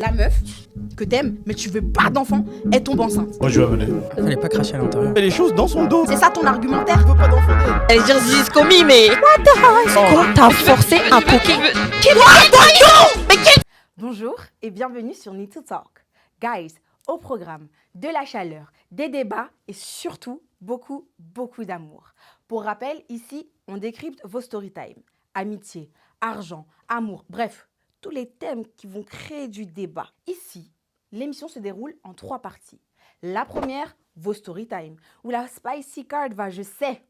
La meuf que t'aimes, mais tu veux pas d'enfant, elle tombe enceinte. Moi je vais amener. Fallait pas cracher à l'intérieur. Mais les choses dans son dos. C'est ça ton argumentaire? Je veux pas d'enfant d'elle. Elle dire Zizi commis, mais. What the hell? T'as forcé un Poké. Bonjour et bienvenue sur Need to Talk. Guys, au programme, de la chaleur, des débats et surtout beaucoup d'amour. Pour rappel, ici, on décrypte vos story time. Amitié, argent, amour, bref, tous les thèmes qui vont créer du débat. Ici, l'émission se déroule en 3 parties. La première, vos story time, où la spicy card va, je sais,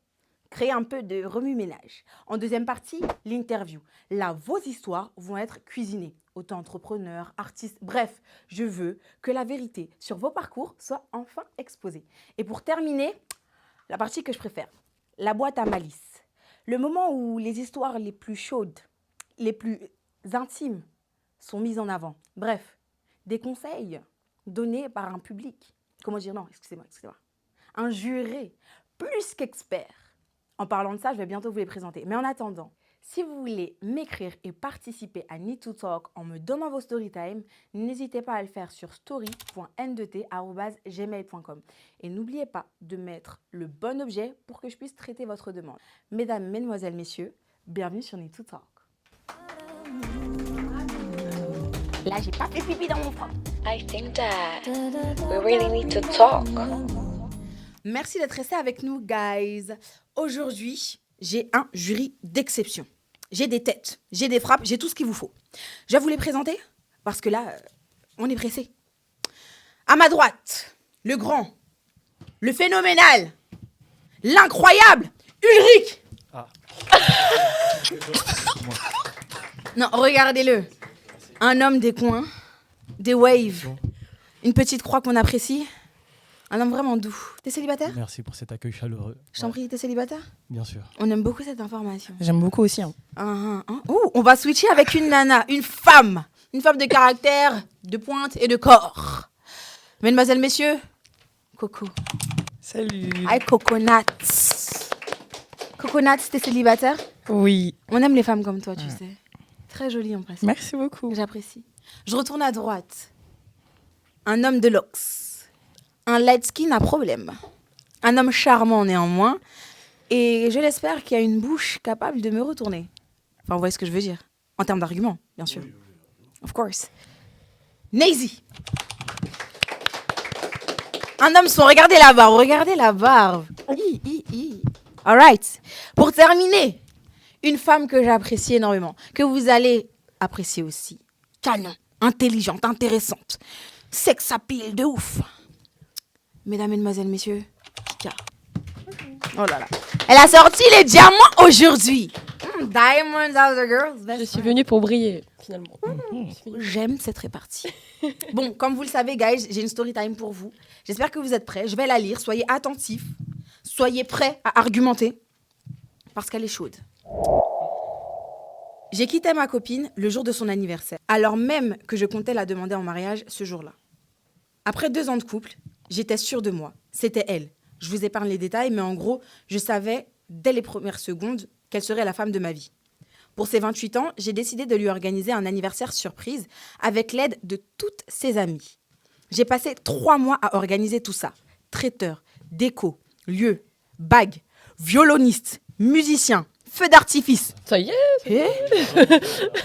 créer un peu de remue-ménage. En deuxième partie, l'interview. Là, vos histoires vont être cuisinées. Autant entrepreneurs, artistes, bref, je veux que la vérité sur vos parcours soit enfin exposée. Et pour terminer, la partie que je préfère, la boîte à malice. Le moment où les histoires les plus chaudes, les plus intimes sont mises en avant. Bref, des conseils donnés par un public. Comment dire non, excusez-moi. Un juré plus qu'expert. En parlant de ça, je vais bientôt vous les présenter. Mais en attendant, si vous voulez m'écrire et participer à Need to Talk en me donnant vos story time, n'hésitez pas à le faire sur story.ndt@gmail.com. Et n'oubliez pas de mettre le bon objet pour que je puisse traiter votre demande. Mesdames, mesdemoiselles, messieurs, bienvenue sur Need to Talk. Là, j'ai pas fait pipi dans mon froc. I think that we really need to talk. Merci d'être restés avec nous, guys. Aujourd'hui, j'ai un jury d'exception. J'ai des têtes, j'ai des frappes, j'ai tout ce qu'il vous faut. Je vais vous les présenter parce que là, on est pressé. À ma droite, le grand, le phénoménal, l'incroyable Ulrich. Non, regardez-le. Un homme des coins, des waves, une petite croix qu'on apprécie. Un homme vraiment doux. T'es célibataire? Merci pour cet accueil chaleureux. Je t'en prie, t'es célibataire? Bien sûr. On aime beaucoup cette information. J'aime beaucoup aussi. Oh, on va switcher avec une nana, une femme de caractère, de pointe et de corps. Mesdemoiselles, messieurs, Coco. Salut. Hi, Coconuts. Coconuts, t'es célibataire? Oui. On aime les femmes comme toi, tu sais. Très jolie en passant. Merci beaucoup. J'apprécie. Je retourne à droite. Un homme de l'Ox. Un light skin à problème. Un homme charmant néanmoins. Et je l'espère qu'il y a une bouche capable de me retourner. Enfin, vous voyez ce que je veux dire. En termes d'arguments, bien sûr. Of course. Nazy. Un homme son. Regardez la barbe. All right. Pour terminer, une femme que j'apprécie énormément, que vous allez apprécier aussi. Canon, intelligente, intéressante. Sex appeal de ouf. Mesdames, mesdemoiselles, messieurs, Kika. Oh là là. Elle a sorti les diamants aujourd'hui. Diamonds are the girls. Je suis venue pour briller, finalement. J'aime cette répartie. Bon, comme vous le savez, guys, j'ai une story time pour vous. J'espère que vous êtes prêts. Je vais la lire. Soyez attentifs. Soyez prêts à argumenter. Parce qu'elle est chaude. J'ai quitté ma copine le jour de son anniversaire, alors même que je comptais la demander en mariage ce jour-là. Après 2 ans de couple, j'étais sûre de moi. C'était elle. Je vous épargne les détails, mais en gros, je savais dès les premières secondes qu'elle serait la femme de ma vie. Pour ses 28 ans, j'ai décidé de lui organiser un anniversaire surprise avec l'aide de toutes ses amies. J'ai passé 3 mois à organiser tout ça. Traiteur, déco, lieu, bague, violoniste, musicien, feu d'artifice. Ça y est.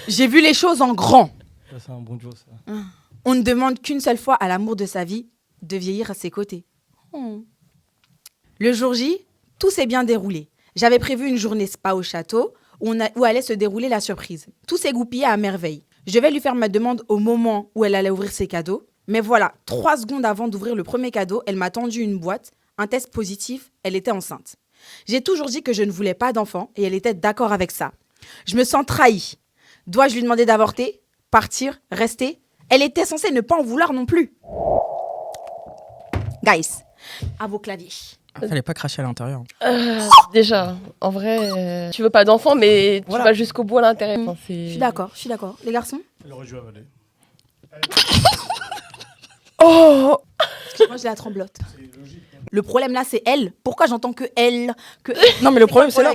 J'ai vu les choses en grand. Ça, c'est un bon Joe, ça. On ne demande qu'une seule fois à l'amour de sa vie de vieillir à ses côtés. Le jour J, tout s'est bien déroulé. J'avais prévu une journée spa au château où allait se dérouler la surprise. Tout s'est goupillé à merveille. Je vais lui faire ma demande au moment où elle allait ouvrir ses cadeaux. Mais voilà, 3 secondes avant d'ouvrir le premier cadeau, elle m'a tendu une boîte. Un test positif, elle était enceinte. J'ai toujours dit que je ne voulais pas d'enfant et elle était d'accord avec ça. Je me sens trahie. Dois-je lui demander d'avorter? Partir? Rester? Elle était censée ne pas en vouloir non plus. Guys, à vos claviers. Fallait pas cracher à l'intérieur. Déjà, en vrai, tu veux pas d'enfant, mais tu vas jusqu'au bout à l'intérieur. Enfin, Je suis d'accord. Les garçons? Elle aurait dû avaler. Oh! Excuse-moi, j'ai la tremblote. Le problème là, c'est elle. Pourquoi j'entends que elle? Non, mais le problème, c'est là.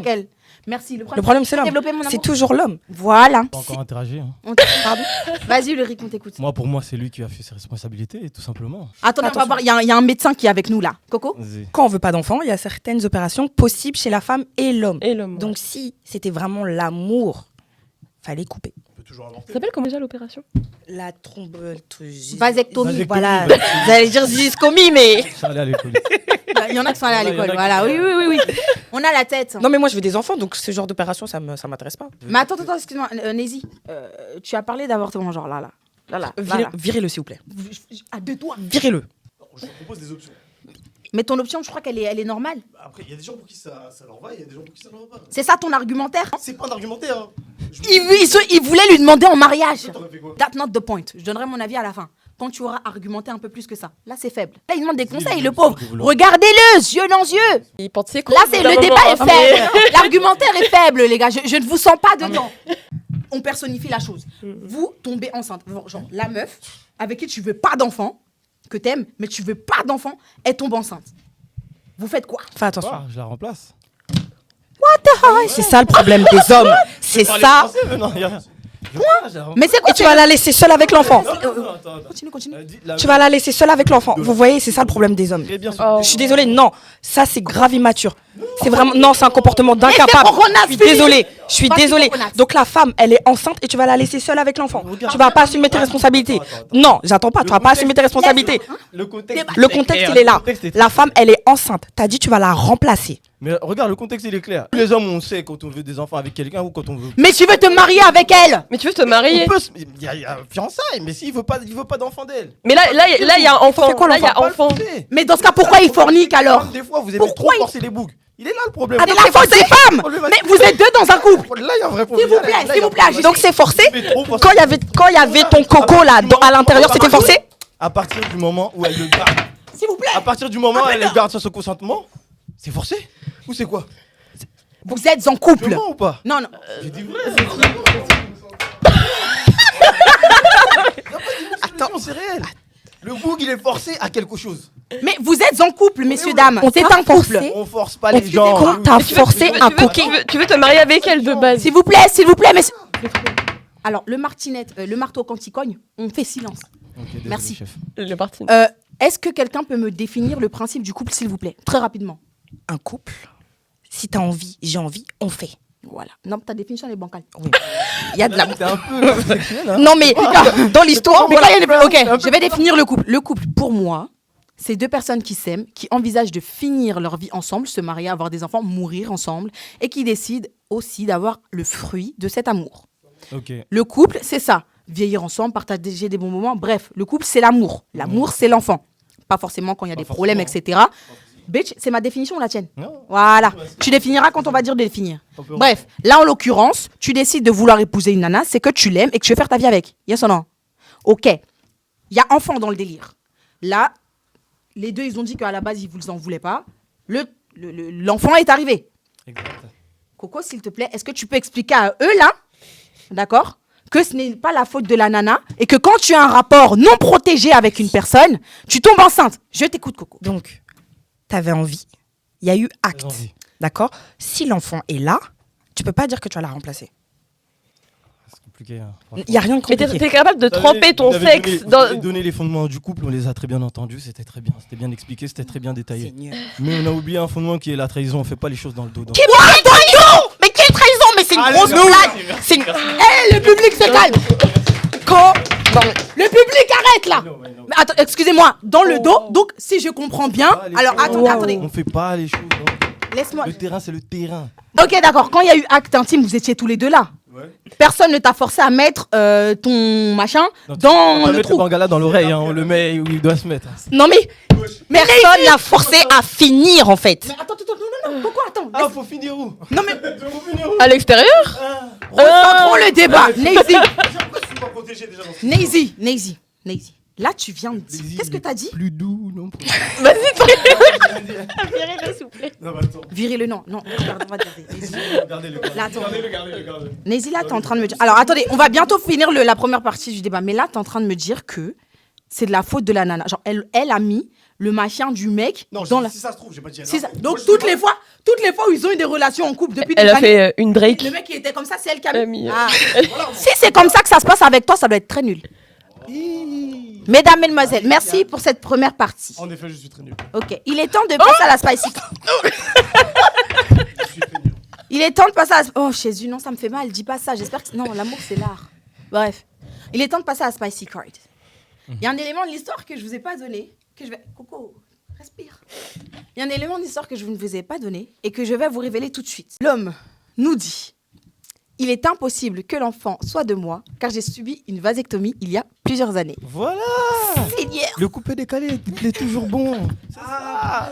Merci. Le problème, c'est l'homme. Développer, mon C'est amour. toujours l'homme. Voilà. Pas encore interagi. Hein. Pardon. Vas-y, Ulrich, on t'écoute. Moi, pour moi, c'est lui qui a fait ses responsabilités, tout simplement. Attendez, on va Attention. voir. Il y a un médecin qui est avec nous là. Coco. Vas-y. Quand on veut pas d'enfant, il y a certaines opérations possibles chez la femme et l'homme. Et l'homme. Donc si c'était vraiment l'amour, fallait couper. On peut toujours inventer. Ça s'appelle comment déjà l'opération? La trombolyse. Vasectomie. Voilà. Vous allez dire zyscomie, mais... Je suis allé à l'école. Il y en a qui sont allés à Voilà, il y en l'école. a qui- Voilà. Oui. On a la tête. Non, mais moi, je veux des enfants, donc ce genre d'opération, ça m'intéresse pas. Mais attends, excuse-moi, Nézi. Tu as parlé d'avortement, genre là. Virez-le, s'il vous plaît. À deux doigts. Virez-le. Je te propose des options. Mais ton option, je crois qu'elle est normale. Après, il y a des gens pour qui ça leur va, il y a des gens pour qui ça leur va pas. C'est ça ton argumentaire? C'est pas un argumentaire. Hein. Il voulait lui demander en mariage. Toi, t'aurais fait quoi? That's not the point. Je donnerai mon avis à la fin. Quand tu auras argumenté un peu plus que ça. Là, c'est faible. Là, il demande des conseils, il le veut pauvre. faire développer. Regardez-le, yeux dans yeux. Il porte ses Là, c'est le débat est faible. L'argumentaire est faible, les gars. Je ne vous sens pas dedans. On personnifie la chose. Vous tombez enceinte. Genre, la meuf avec qui tu veux pas d'enfant, que t'aimes, mais tu veux pas d'enfant, elle tombe enceinte. Vous faites quoi? Fais attention. Ah, je la remplace. C'est ça le problème des hommes. C'est ça. Non, y a rien. Mais c'est quoi? Et tu vas la laisser seule avec l'enfant. Continue. Tu vas la laisser seule avec l'enfant. Vous voyez, c'est ça le problème des hommes. Très bien sûr. Oh. Je suis désolée, non. Ça, c'est grave immature. C'est vraiment... Non, c'est un comportement d'incapable. c'est pour qu'on a Je suis fini. désolée. Je suis Vas-y, désolée. Coconax. Donc la femme, elle est enceinte et tu vas la laisser seule avec l'enfant. Tu vas pas assumer tes responsabilités. Non, j'attends pas. Tu vas pas assumer tes responsabilités. Le contexte, Le contexte, il est là. La femme, elle est enceinte. T'as dit, tu vas la remplacer. Mais regarde, le contexte, il est clair. Les hommes, on sait quand on veut des enfants avec quelqu'un ou quand on veut. Mais tu veux te marier avec elle? Mais tu veux te marier? On peut se- Il y a fiançailles, mais s'il veut pas d'enfant d'elle. Mais là, il y a un enfant. fait quoi, Là, il y a Pas le enfant. forcer. Mais dans ce cas, pourquoi il fornique alors? Des fois, vous aimez Pourquoi trop il- forcer les bougs. Il est là le problème. C'est la faute des femmes. Mais vous êtes deux dans un couple. Là, il y a un vrai S'il problème. vous plaît, Là, s'il vous plaît. Donc c'est forcé. Mais trop forcé. Quand il y avait ton coco là à l'intérieur, c'était forcé. À partir du moment où elle le garde. S'il vous plaît. À partir du moment où elle le garde sans son consentement, c'est forcé ou c'est quoi? Vous êtes en Tu couple. mens ou pas? Non. J'ai dit vrai. Attends, c'est réel. Le boug, il est forcé à quelque chose. Mais vous êtes en couple, messieurs, oui. dames. On C'est t'a un couple. forcé. On force pas les gens. Quand t'as forcé un coquet. Tu veux te marier avec elle de base? S'il vous plaît, messieurs. Alors, le martinette, le marteau quand il cogne, on fait silence. Ok, désolé, Merci. chef. Le parti. Est-ce que quelqu'un peut me définir le principe du couple, s'il vous plaît? Très rapidement. Un couple, si t'as envie, j'ai envie, on fait. Voilà. Non, ta définition, elle est bancale. Oui. Il y a de la... T'es un peu sexuel, hein? Non mais dans l'histoire, Mais voilà. quand il y a des- Ok, je vais définir le couple. Le couple, pour moi, c'est deux personnes qui s'aiment, qui envisagent de finir leur vie ensemble, se marier, avoir des enfants, mourir ensemble, et qui décident aussi d'avoir le fruit de cet amour. Ok. Le couple, c'est ça. Vieillir ensemble, partager des bons moments. Bref, le couple, c'est l'amour. L'amour, c'est l'enfant. Pas forcément quand il y a des problèmes, etc. Bitch, c'est ma définition ou la tienne? Non. Voilà. Tu définiras quand on va dire de définir. On peut- Bref, là, en l'occurrence, tu décides de vouloir épouser une nana, c'est que tu l'aimes et que tu veux faire ta vie avec. Yes ou non? Ok. Il y a enfant dans le délire. Là, les deux, ils ont dit qu'à la base, ils vous en voulaient pas. L'enfant est arrivé. Exact. Coco, s'il te plaît, est-ce que tu peux expliquer à eux, là, d'accord, que ce n'est pas la faute de la nana et que quand tu as un rapport non protégé avec une personne, tu tombes enceinte? Je t'écoute, Coco. Donc, t'avais envie, il y a eu acte, J'avais envie. d'accord? Si l'enfant est là, tu peux pas dire que tu vas la remplacer. C'est compliqué. Hein, Il y a rien de Mais compliqué. t'es capable de tremper ton sexe Vous avez dans. donné les fondements du couple, on les a très bien entendus, c'était très bien, c'était bien expliqué, c'était très bien détaillé. Seigneur. Mais on a oublié un fondement qui est la trahison, on fait pas les choses dans le dos. Quelle trahison? Mais quelle trahison? Mais c'est une Allez, grosse nous. blague. C'est une... Hé, le public se calme. Quand... Le public arrête là. Mais attends, excusez-moi, dans le dos. Donc, si je comprends bien, alors attendez. On fait pas les choses. hein. Laisse-moi. Le terrain, c'est le terrain. Ok, d'accord. Quand il y a eu acte intime, vous étiez tous les deux là. Ouais. Personne ne t'a forcé à mettre ton machin On dans va le mettre le trou. bangala dans l'oreille, hein, on le met où il doit se mettre. Non mais personne l'a forcé à finir en fait. Mais attends, non, Coco, attends. Ah, faut finir où? Non mais Faut finir où? À l'extérieur? recentrons le débat. Nazy, Pourquoi je suis pas protégé déjà dans ce Nazy. Là, tu viens de dire. Qu'est-ce que t'as dit? Plus doux, non? Non, mais attends. Virez-le, non. Regarde, on va dire. Nazy. Regardez-le. Là, attends. Regardez-le. Nazy, là, t'es en train de me dire. Alors, attendez, on va bientôt finir la première partie du débat. Mais là, t'es en train de me dire que c'est de la faute de la nana. Genre, elle a mis le machin du mec Non, dans la... si ça se trouve, j'ai pas dit. C'est ça. Moi, Donc, je toutes sais les fois où ils ont eu des relations en couple depuis Elle des a années, fait une Drake. le mec qui était comme ça, c'est elle qui a Elle a mis. mis, Ah. Si c'est comme ça que ça se passe avec toi, ça doit être très nul. Mesdames, mesdemoiselles, merci pour cette première partie. En effet, je suis très nul. Ok, il est temps de passer à la spicy. Je suis très nul. Il est temps de passer à la... Oh, Jésus, non, ça me fait mal, dis pas ça. J'espère que... Non, l'amour, c'est l'art. Bref, il est temps de passer à la spicy card. Il y a un élément de l'histoire que je vous ai pas donné, que je vais... Coco, respire. Il y a un élément de l'histoire que je ne vous ai pas donné et que je vais vous révéler tout de suite. L'homme nous dit... Il est impossible que l'enfant soit de moi, car j'ai subi une vasectomie il y a plusieurs années. Voilà. Seigneur. Le coupé décalé, il est toujours bon.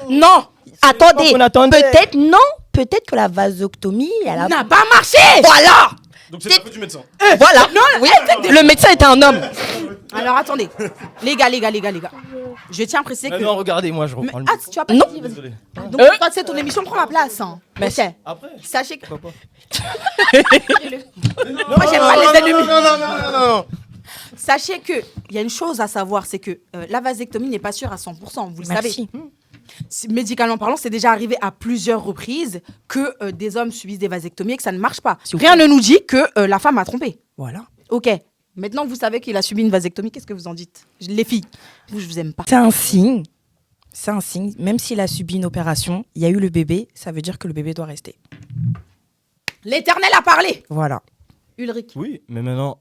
Non, attendez, qu'on attendait. peut-être que la vasectomie, elle a... N'a pas marché. Voilà, Donc c'est la faute du médecin. voilà. Oui, le médecin était un homme. Alors attendez, les gars. Je tiens à préciser que... Non, regardez, moi je Mais- reprends le ah, micro. tu as pas Non. dit, vas-y. Désolé. Donc, quand c'est ton émission, prends ma place. Hein. Merci. Ok. Après, Sachez que... pourquoi pas. Moi, j'aime pas les ennemis. Non. Sachez qu'il y a une chose à savoir, c'est que la vasectomie n'est pas sûre à 100%, vous le savez. Merci. Médicalement parlant, c'est déjà arrivé à plusieurs reprises que des hommes subissent des vasectomies et que ça ne marche pas. S'il vous Rien plaît. ne nous dit que la femme a trompé. Voilà. Ok. Maintenant, vous savez qu'il a subi une vasectomie, qu'est-ce que vous en dites? Les filles, vous, je vous aime pas. C'est un signe. C'est un signe. Même s'il a subi une opération, il y a eu le bébé, ça veut dire que le bébé doit rester. L'Éternel a parlé. Voilà. Ulrich. Oui, mais maintenant,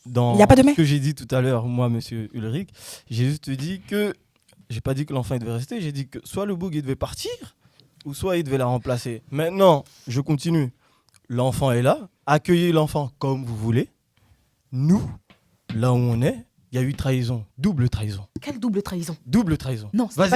dans Il y a pas de mais. ce que j'ai dit tout à l'heure, moi, monsieur Ulrich, j'ai juste dit que. J'ai pas dit que l'enfant il devait rester, j'ai dit que soit le boug il devait partir, ou soit il devait la remplacer. Maintenant, je continue. L'enfant est là, accueillez l'enfant comme vous voulez. Nous, là où on est, il y a eu trahison, double trahison. Quelle double trahison? Double trahison. Non, c'est pas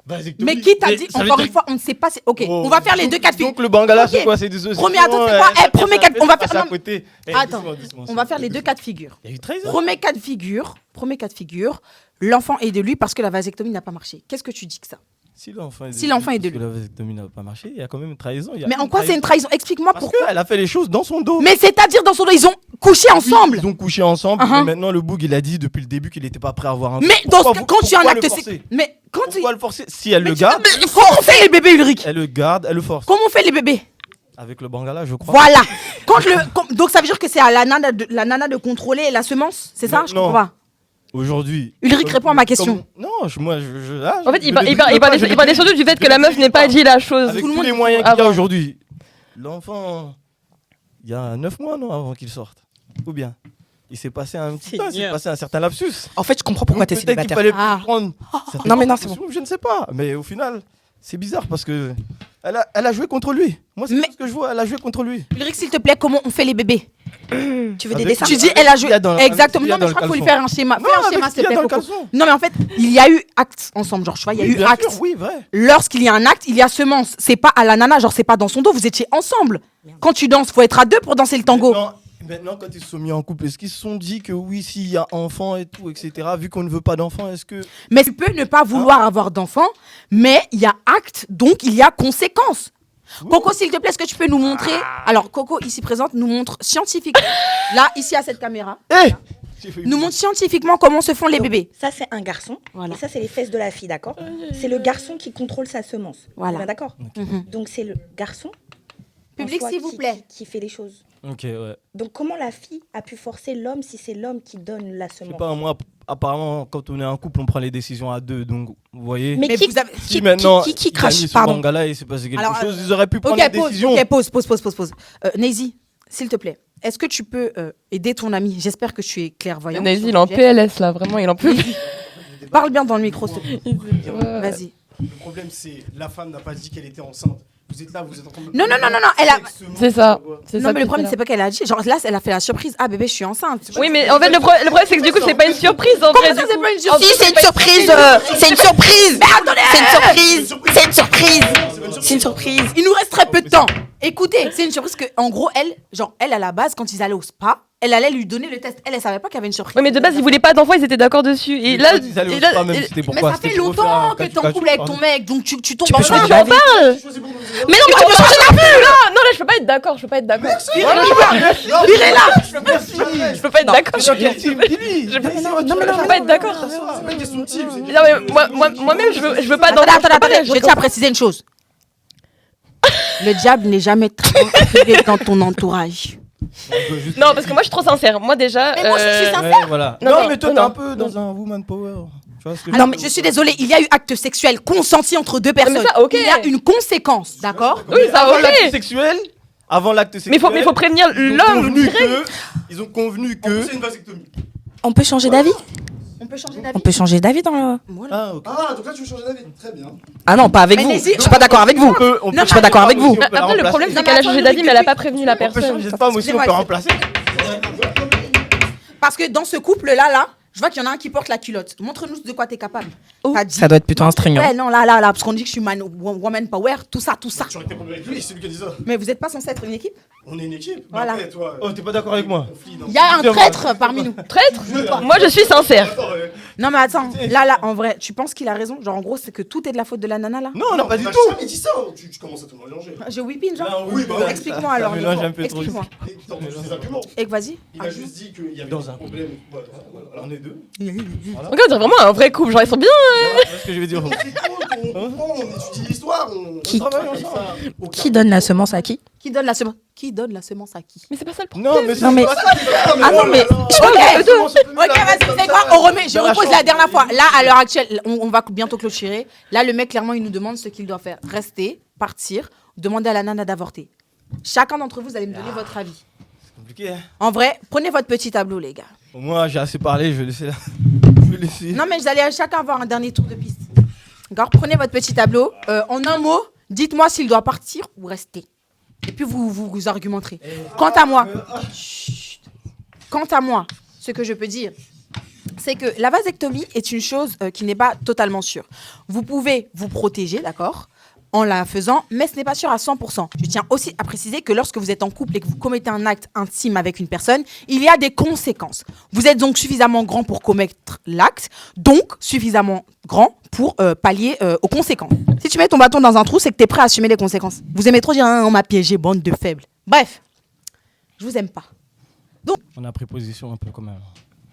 Vasectomie. Mais qui t'a dit? Ça veut Encore dire- une fois, on ne sait pas. Ok, Oh, on va faire les donc- deux cas de figure. Donc le Bangala, Ok. c'est quoi? C'est des associations. Premier, attends, c'est quoi? Premier cas, on va faire. à non, côté. Attends, on va faire les deux cas de figure. Il y a eu trahison. Premier cas de figure, l'enfant est de lui parce que la vasectomie n'a pas marché. Qu'est-ce que tu dis que ça? Si l'enfant est de parce que lui. la vasectomie n'a pas marché, il y a quand même une trahison. Il y a Mais en quoi c'est une trahison? Explique-moi Parce pourquoi. qu'elle a fait les choses dans son dos. Mais c'est-à-dire dans son dos, ils ont couché ensemble. Ils ont couché ensemble. Uh-huh. Mais maintenant, le boug, il a dit depuis le début qu'il n'était pas prêt à avoir un. Mais dans ce Pourquoi cas, quand tu as un pourquoi le acte, forcer mais quand tu, Pourquoi le forcer? Si elle mais le tu- garde, mais comment on fait les bébés, Ulrich? elle le garde, elle le force. Comment on fait les bébés? Avec le Bangala, je crois. Voilà. Donc ça veut dire que c'est à la nana de contrôler la semence, c'est ça? Mais Je non. comprends pas. Aujourd'hui. Ulrich, réponds à ma question. Non, moi, là, En fait, il je parle le dis pas, surtout du fait que la meuf n'ait pas dit la chose. Avec Tout le tous monde les dit- moyens qu'il y a Avant. aujourd'hui. L'enfant, il y a 9 mois, non, avant qu'il sorte. Ou bien il s'est passé un petit temps, il s'est passé un certain lapsus. En fait, je comprends pourquoi Donc, t'es peut-être qu'il célibataire. fallait Ah. prendre certaines Non, mais non, c'est précautions, je ne sais pas. Mais au final, c'est bizarre parce que elle a joué contre lui. Moi, c'est Mais- tout ce que je vois, elle a joué contre lui. Ulrich, s'il te plaît, comment on fait les bébés? Tu veux des Avec- dessins? Tu dis, avec elle a ce qu'il joué. y a dans- Exactement. avec ce qu'il y a Non, mais dans je crois qu'il le faut lui caleçon. faire un schéma. Non, Fais un avec schéma, ce s'il qu'il te y a plaît, dans le Coco. caleçon. Non, mais en fait, il y a eu acte ensemble. Genre, tu vois, il y a Oui, eu bien acte. sûr, oui, vrai. Lorsqu'il y a un acte, il y a semence. C'est pas à la nana, genre, c'est pas dans son dos. Vous étiez ensemble. Quand tu danses, faut être à deux pour danser le tango. Maintenant, quand ils se sont mis en couple, est-ce qu'ils se sont dit que oui, s'il y a enfant et tout, etc., vu qu'on ne veut pas d'enfant, est-ce que. Mais tu peux ne pas vouloir avoir d'enfant, mais il y a acte, donc il y a conséquence. Coco, s'il te plaît, est-ce que tu peux nous montrer? Alors, Coco, ici présente, nous montre scientifiquement. Là, ici à cette caméra. Hé Nous montre scientifiquement comment se font les bébés. Ça, c'est un garçon. Voilà. Et ça, c'est les fesses de la fille, d'accord? C'est le garçon qui contrôle sa semence. Voilà. On est bien d'accord? Mhm. Donc, c'est le garçon en Public, soi s'il vous qui- plaît. qui fait les choses. Ok, ouais. Donc, comment la fille a pu forcer l'homme si c'est l'homme qui donne la Je sais semence? pas, moi, apparemment, quand on est en couple, on prend les décisions à deux. Donc, vous voyez. Mais Mais qui, vous avez- Si maintenant, qui il a crache, mis ce pardon. Bangala et il s'est passé quelque Alors, chose, ils auraient pu prendre Ok, la pause, décision. ok, pause. Nazy, s'il te plaît, est-ce que tu peux aider ton ami? J'espère que tu es clairvoyant. Nazy, sur il est le en sujet. PLS là, vraiment, il en peut plus. Parle bien dans le micro, s'il te plaît. Ouais. Vas-y. Le problème, c'est la femme n'a pas dit qu'elle était enceinte. Vous êtes là, vous êtes en train de. Non, elle a- C'est ça. C'est Non, ça mais le qui problème, fait c'est pas qu'elle a dit. Genre là, elle a fait la surprise. Ah, bébé, je suis enceinte. Oui, mais en fait, le problème, c'est que du coup, c'est pas une surprise en vrai. ça, du c'est coup. pas une surprise? Si, c'est une surprise. C'est une surprise. C'est une surprise. C'est une surprise. C'est une surprise. Il nous reste très peu de temps. Écoutez, c'est une surprise que, en gros, elle, à la base, quand ils allaient au spa, elle allait lui donner le test. Elle savait pas qu'il y avait une surprise. Ouais, mais de base, ils voulaient pas d'enfants, ils étaient d'accord dessus. Et là, Ils allaient et au là- spa, même et- si c'était Mais pourquoi, ça c'était fait pour faire longtemps un que t'es en cache-cache, couple avec ton pardon. mec, donc tu tombes Tu dans peux le changer bain. d'avis. Mais non, mais tu peux changer d'avis là. Non, là, je peux pas être d'accord. Je peux pas être d'accord. Je peux pas être d'accord. Sur quel team Dis-lui. Je peux Non, je peux pas être d'accord. C'est pas une question de type. c'est une Non, mais moi-même, je veux pas Attendez, d'enfants. attendez, je tiens à préciser une chose. Le diable n'est jamais très arrivé dans ton entourage. Non, parce que moi, je suis trop sincère. Moi, déjà. Mais moi, je suis sincère. Ouais, voilà. Non, Non, non, mais toi, non, t'es non. un peu dans un woman power. Tu vois ce que Non, mais je suis désolée, il y a eu acte sexuel consenti entre deux personnes. ça, ok. Il y a une conséquence, d'accord? Oui, ça, Avant l'acte ok. sexuel, avant l'acte sexuel. Mais faut prévenir l'homme direct. Ils ont convenu En plus, que. c'est une vasectomie. On peut changer d'avis. On peut changer d'avis. On peut changer d'avis dans le... Voilà. Ah, ok. Ah, donc là, tu veux changer d'avis. Très bien. Ah non, pas avec Mais vous. n'hésite- Je suis pas d'accord avec vous. On Non, je suis pas d'accord avec vous. Après, le problème, Non, c'est mais qu'elle a attends, changé d'avis, mais elle a pas Ulrich, prévenu la On peut personne. changer de femme aussi, on peut Excusez-moi, remplacer. Parce que dans ce couple-là, je vois qu'il y en a un qui porte la culotte. Montre-nous de quoi t'es capable. T'as dit. Ça doit être plutôt un string. Ouais, non, là, parce qu'on dit que je suis woman power, tout ça. Tu aurais été problème avec lui, c'est lui qui a dit ça. Mais vous n'êtes pas censé être une équipe? On est une équipe. Mais Voilà. après, toi, Oh, t'es pas d'accord avec moi? conflit, non. Il y a un Putain, traître parmi nous. Traître. Moi, je suis sincère. Attends, Non, mais attends, là, en vrai, tu penses qu'il a raison? Genre, en gros, c'est que tout est de la faute de la nana, là? Non, non, pas du t'as tout. jamais dit ça. Tu commences à tout mélanger. Je whippine, genre? Non, Oui, bah, Explique-moi alors. Ça mélange Nico. un peu trop. Explique-moi. Et t'as entendu ses arguments. Et vas-y. Il a juste dit qu'il y avait Dans un un problème. Voilà, on est deux. Regarde, on dirait vraiment un vrai couple. Genre, ils sont bien. Tu vois ce que je veux dire? C'est cool, on comprend, on étudie l'histoire. Qui- on travaille ensemble. Au Qui donne la semence à qui? Qui donne la semence? Qui donne la semence à qui? Mais c'est pas ça le problème. Non, mais Non, mais- Ah non, mais. Ok, vas-y, c'est quoi? On remet. Je repose la dernière fois. Là, à l'heure actuelle, on va bientôt clôturer. Là, le mec, clairement, il nous demande ce qu'il doit faire. Rester, partir, demander à la nana d'avorter. Chacun d'entre vous, vous allez me donner votre avis. Compliqué, hein. En vrai, prenez votre petit tableau, les gars. Au moins, j'ai assez parlé, je vais laisser là. Je vais laisser. Non, mais vous allez chacun avoir un dernier tour de piste. D'accord? Prenez votre petit tableau. En un mot, dites-moi s'il doit partir ou rester. Et puis, vous argumenterez. Quant à moi, chut. Quant à moi, ce que je peux dire, c'est que la vasectomie est une chose qui n'est pas totalement sûre. Vous pouvez vous protéger, d'accord, en la faisant, mais ce n'est pas sûr à 100%. Je tiens aussi à préciser que lorsque vous êtes en couple et que vous commettez un acte intime avec une personne, il y a des conséquences. Vous êtes donc suffisamment grand pour commettre l'acte, donc suffisamment grand pour pallier aux conséquences. Si tu mets ton bâton dans un trou, c'est que tu es prêt à assumer les conséquences. Vous aimez trop dire hein, on m'a piégé, bande de faibles. Bref, je vous aime pas. On a pris position un peu quand même.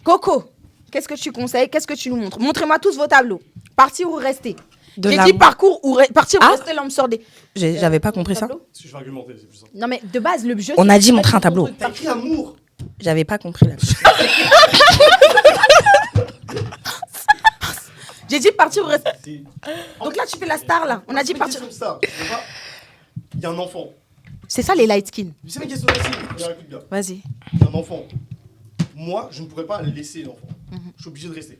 Coco, qu'est-ce que tu conseilles? Qu'est-ce que tu nous montres? Montrez-moi tous vos tableaux. Partir ou rester? De J'ai la- dit partir ou Ah. rester, l'homme sort des... J'avais pas compris ça. Tableau. Parce que je vais argumenter, c'est plus simple. Non mais de base, le jeu... On c'est a dit pas montrer un ton tableau. truc. T'as écrit amour. J'avais pas compris là. J'ai dit partir ou rester. Donc là, tu fais la star, là. On a dit C'est une partir. question de star. Il y a un enfant. C'est ça, les light skin. C'est une question facile. Regarde, écoute bien. Vas-y. Il y a un enfant. Moi, je ne pourrais pas laisser l'enfant. Je suis obligé de rester.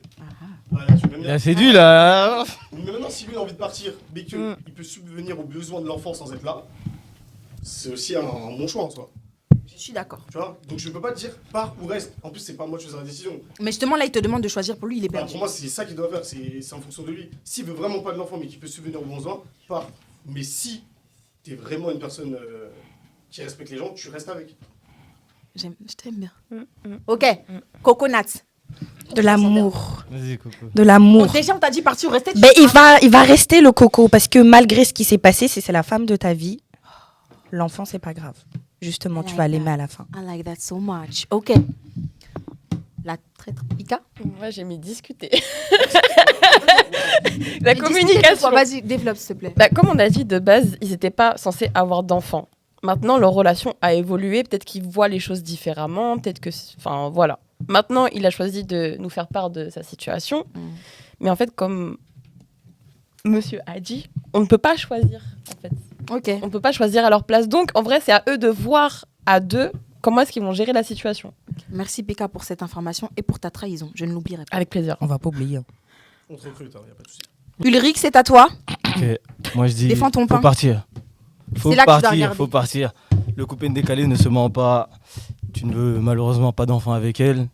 Voilà, tu veux Il bien. a séduit là. Mais maintenant, si lui a envie de partir, mais qu'il peut subvenir aux besoins de l'enfant sans être là, c'est aussi un bon choix en soi. Je suis d'accord. Tu vois? Donc je peux pas te dire pars ou reste. En plus, c'est pas moi qui choisis la décision. Mais justement, là, il te demande de choisir pour lui, il est Bah, perdu. pour moi, c'est ça qu'il doit faire. C'est en fonction de lui. S'il veut vraiment pas de l'enfant, mais qu'il peut subvenir aux besoins, pars. Mais si t'es vraiment une personne qui respecte les gens, tu restes avec. Je t'aime bien. Ok. Coconut. De l'amour. Vas-y, Coco. De l'amour. Bon, déjà, on t'a dit partir ou rester. tu Ben, sais pas. il va rester le coco parce que malgré ce qui s'est passé, si c'est la femme de ta vie, l'enfant c'est pas grave. Justement, tu vas l'aimer à la fin. I like that so much. Ok. La traître Pika. Moi, j'ai mis discuter. La communication. Vas-y, développe, s'il te plaît. Bah, comme on a dit, de base, ils n'étaient pas censés avoir d'enfants. Maintenant, leur relation a évolué. Peut-être qu'ils voient les choses différemment. Peut-être que... Enfin, voilà. Maintenant, il a choisi de nous faire part de sa situation. Mais en fait, comme monsieur a dit, on ne peut pas choisir, en fait. Ok. On ne peut pas choisir à leur place. Donc, en vrai, c'est à eux de voir à deux comment est-ce qu'ils vont gérer la situation. Merci Pika pour cette information et pour ta trahison. Je ne l'oublierai pas. Avec plaisir. On va pas oublier. On te recrute, hein, y a pas de souci. Ulrich, c'est à toi. Ok, moi je dis. Défends ton pain. Faut partir. Faut C'est là que tu dois partir, regarder. faut partir. Le coupé décalé ne se ment pas. Tu ne veux malheureusement pas d'enfant avec elle.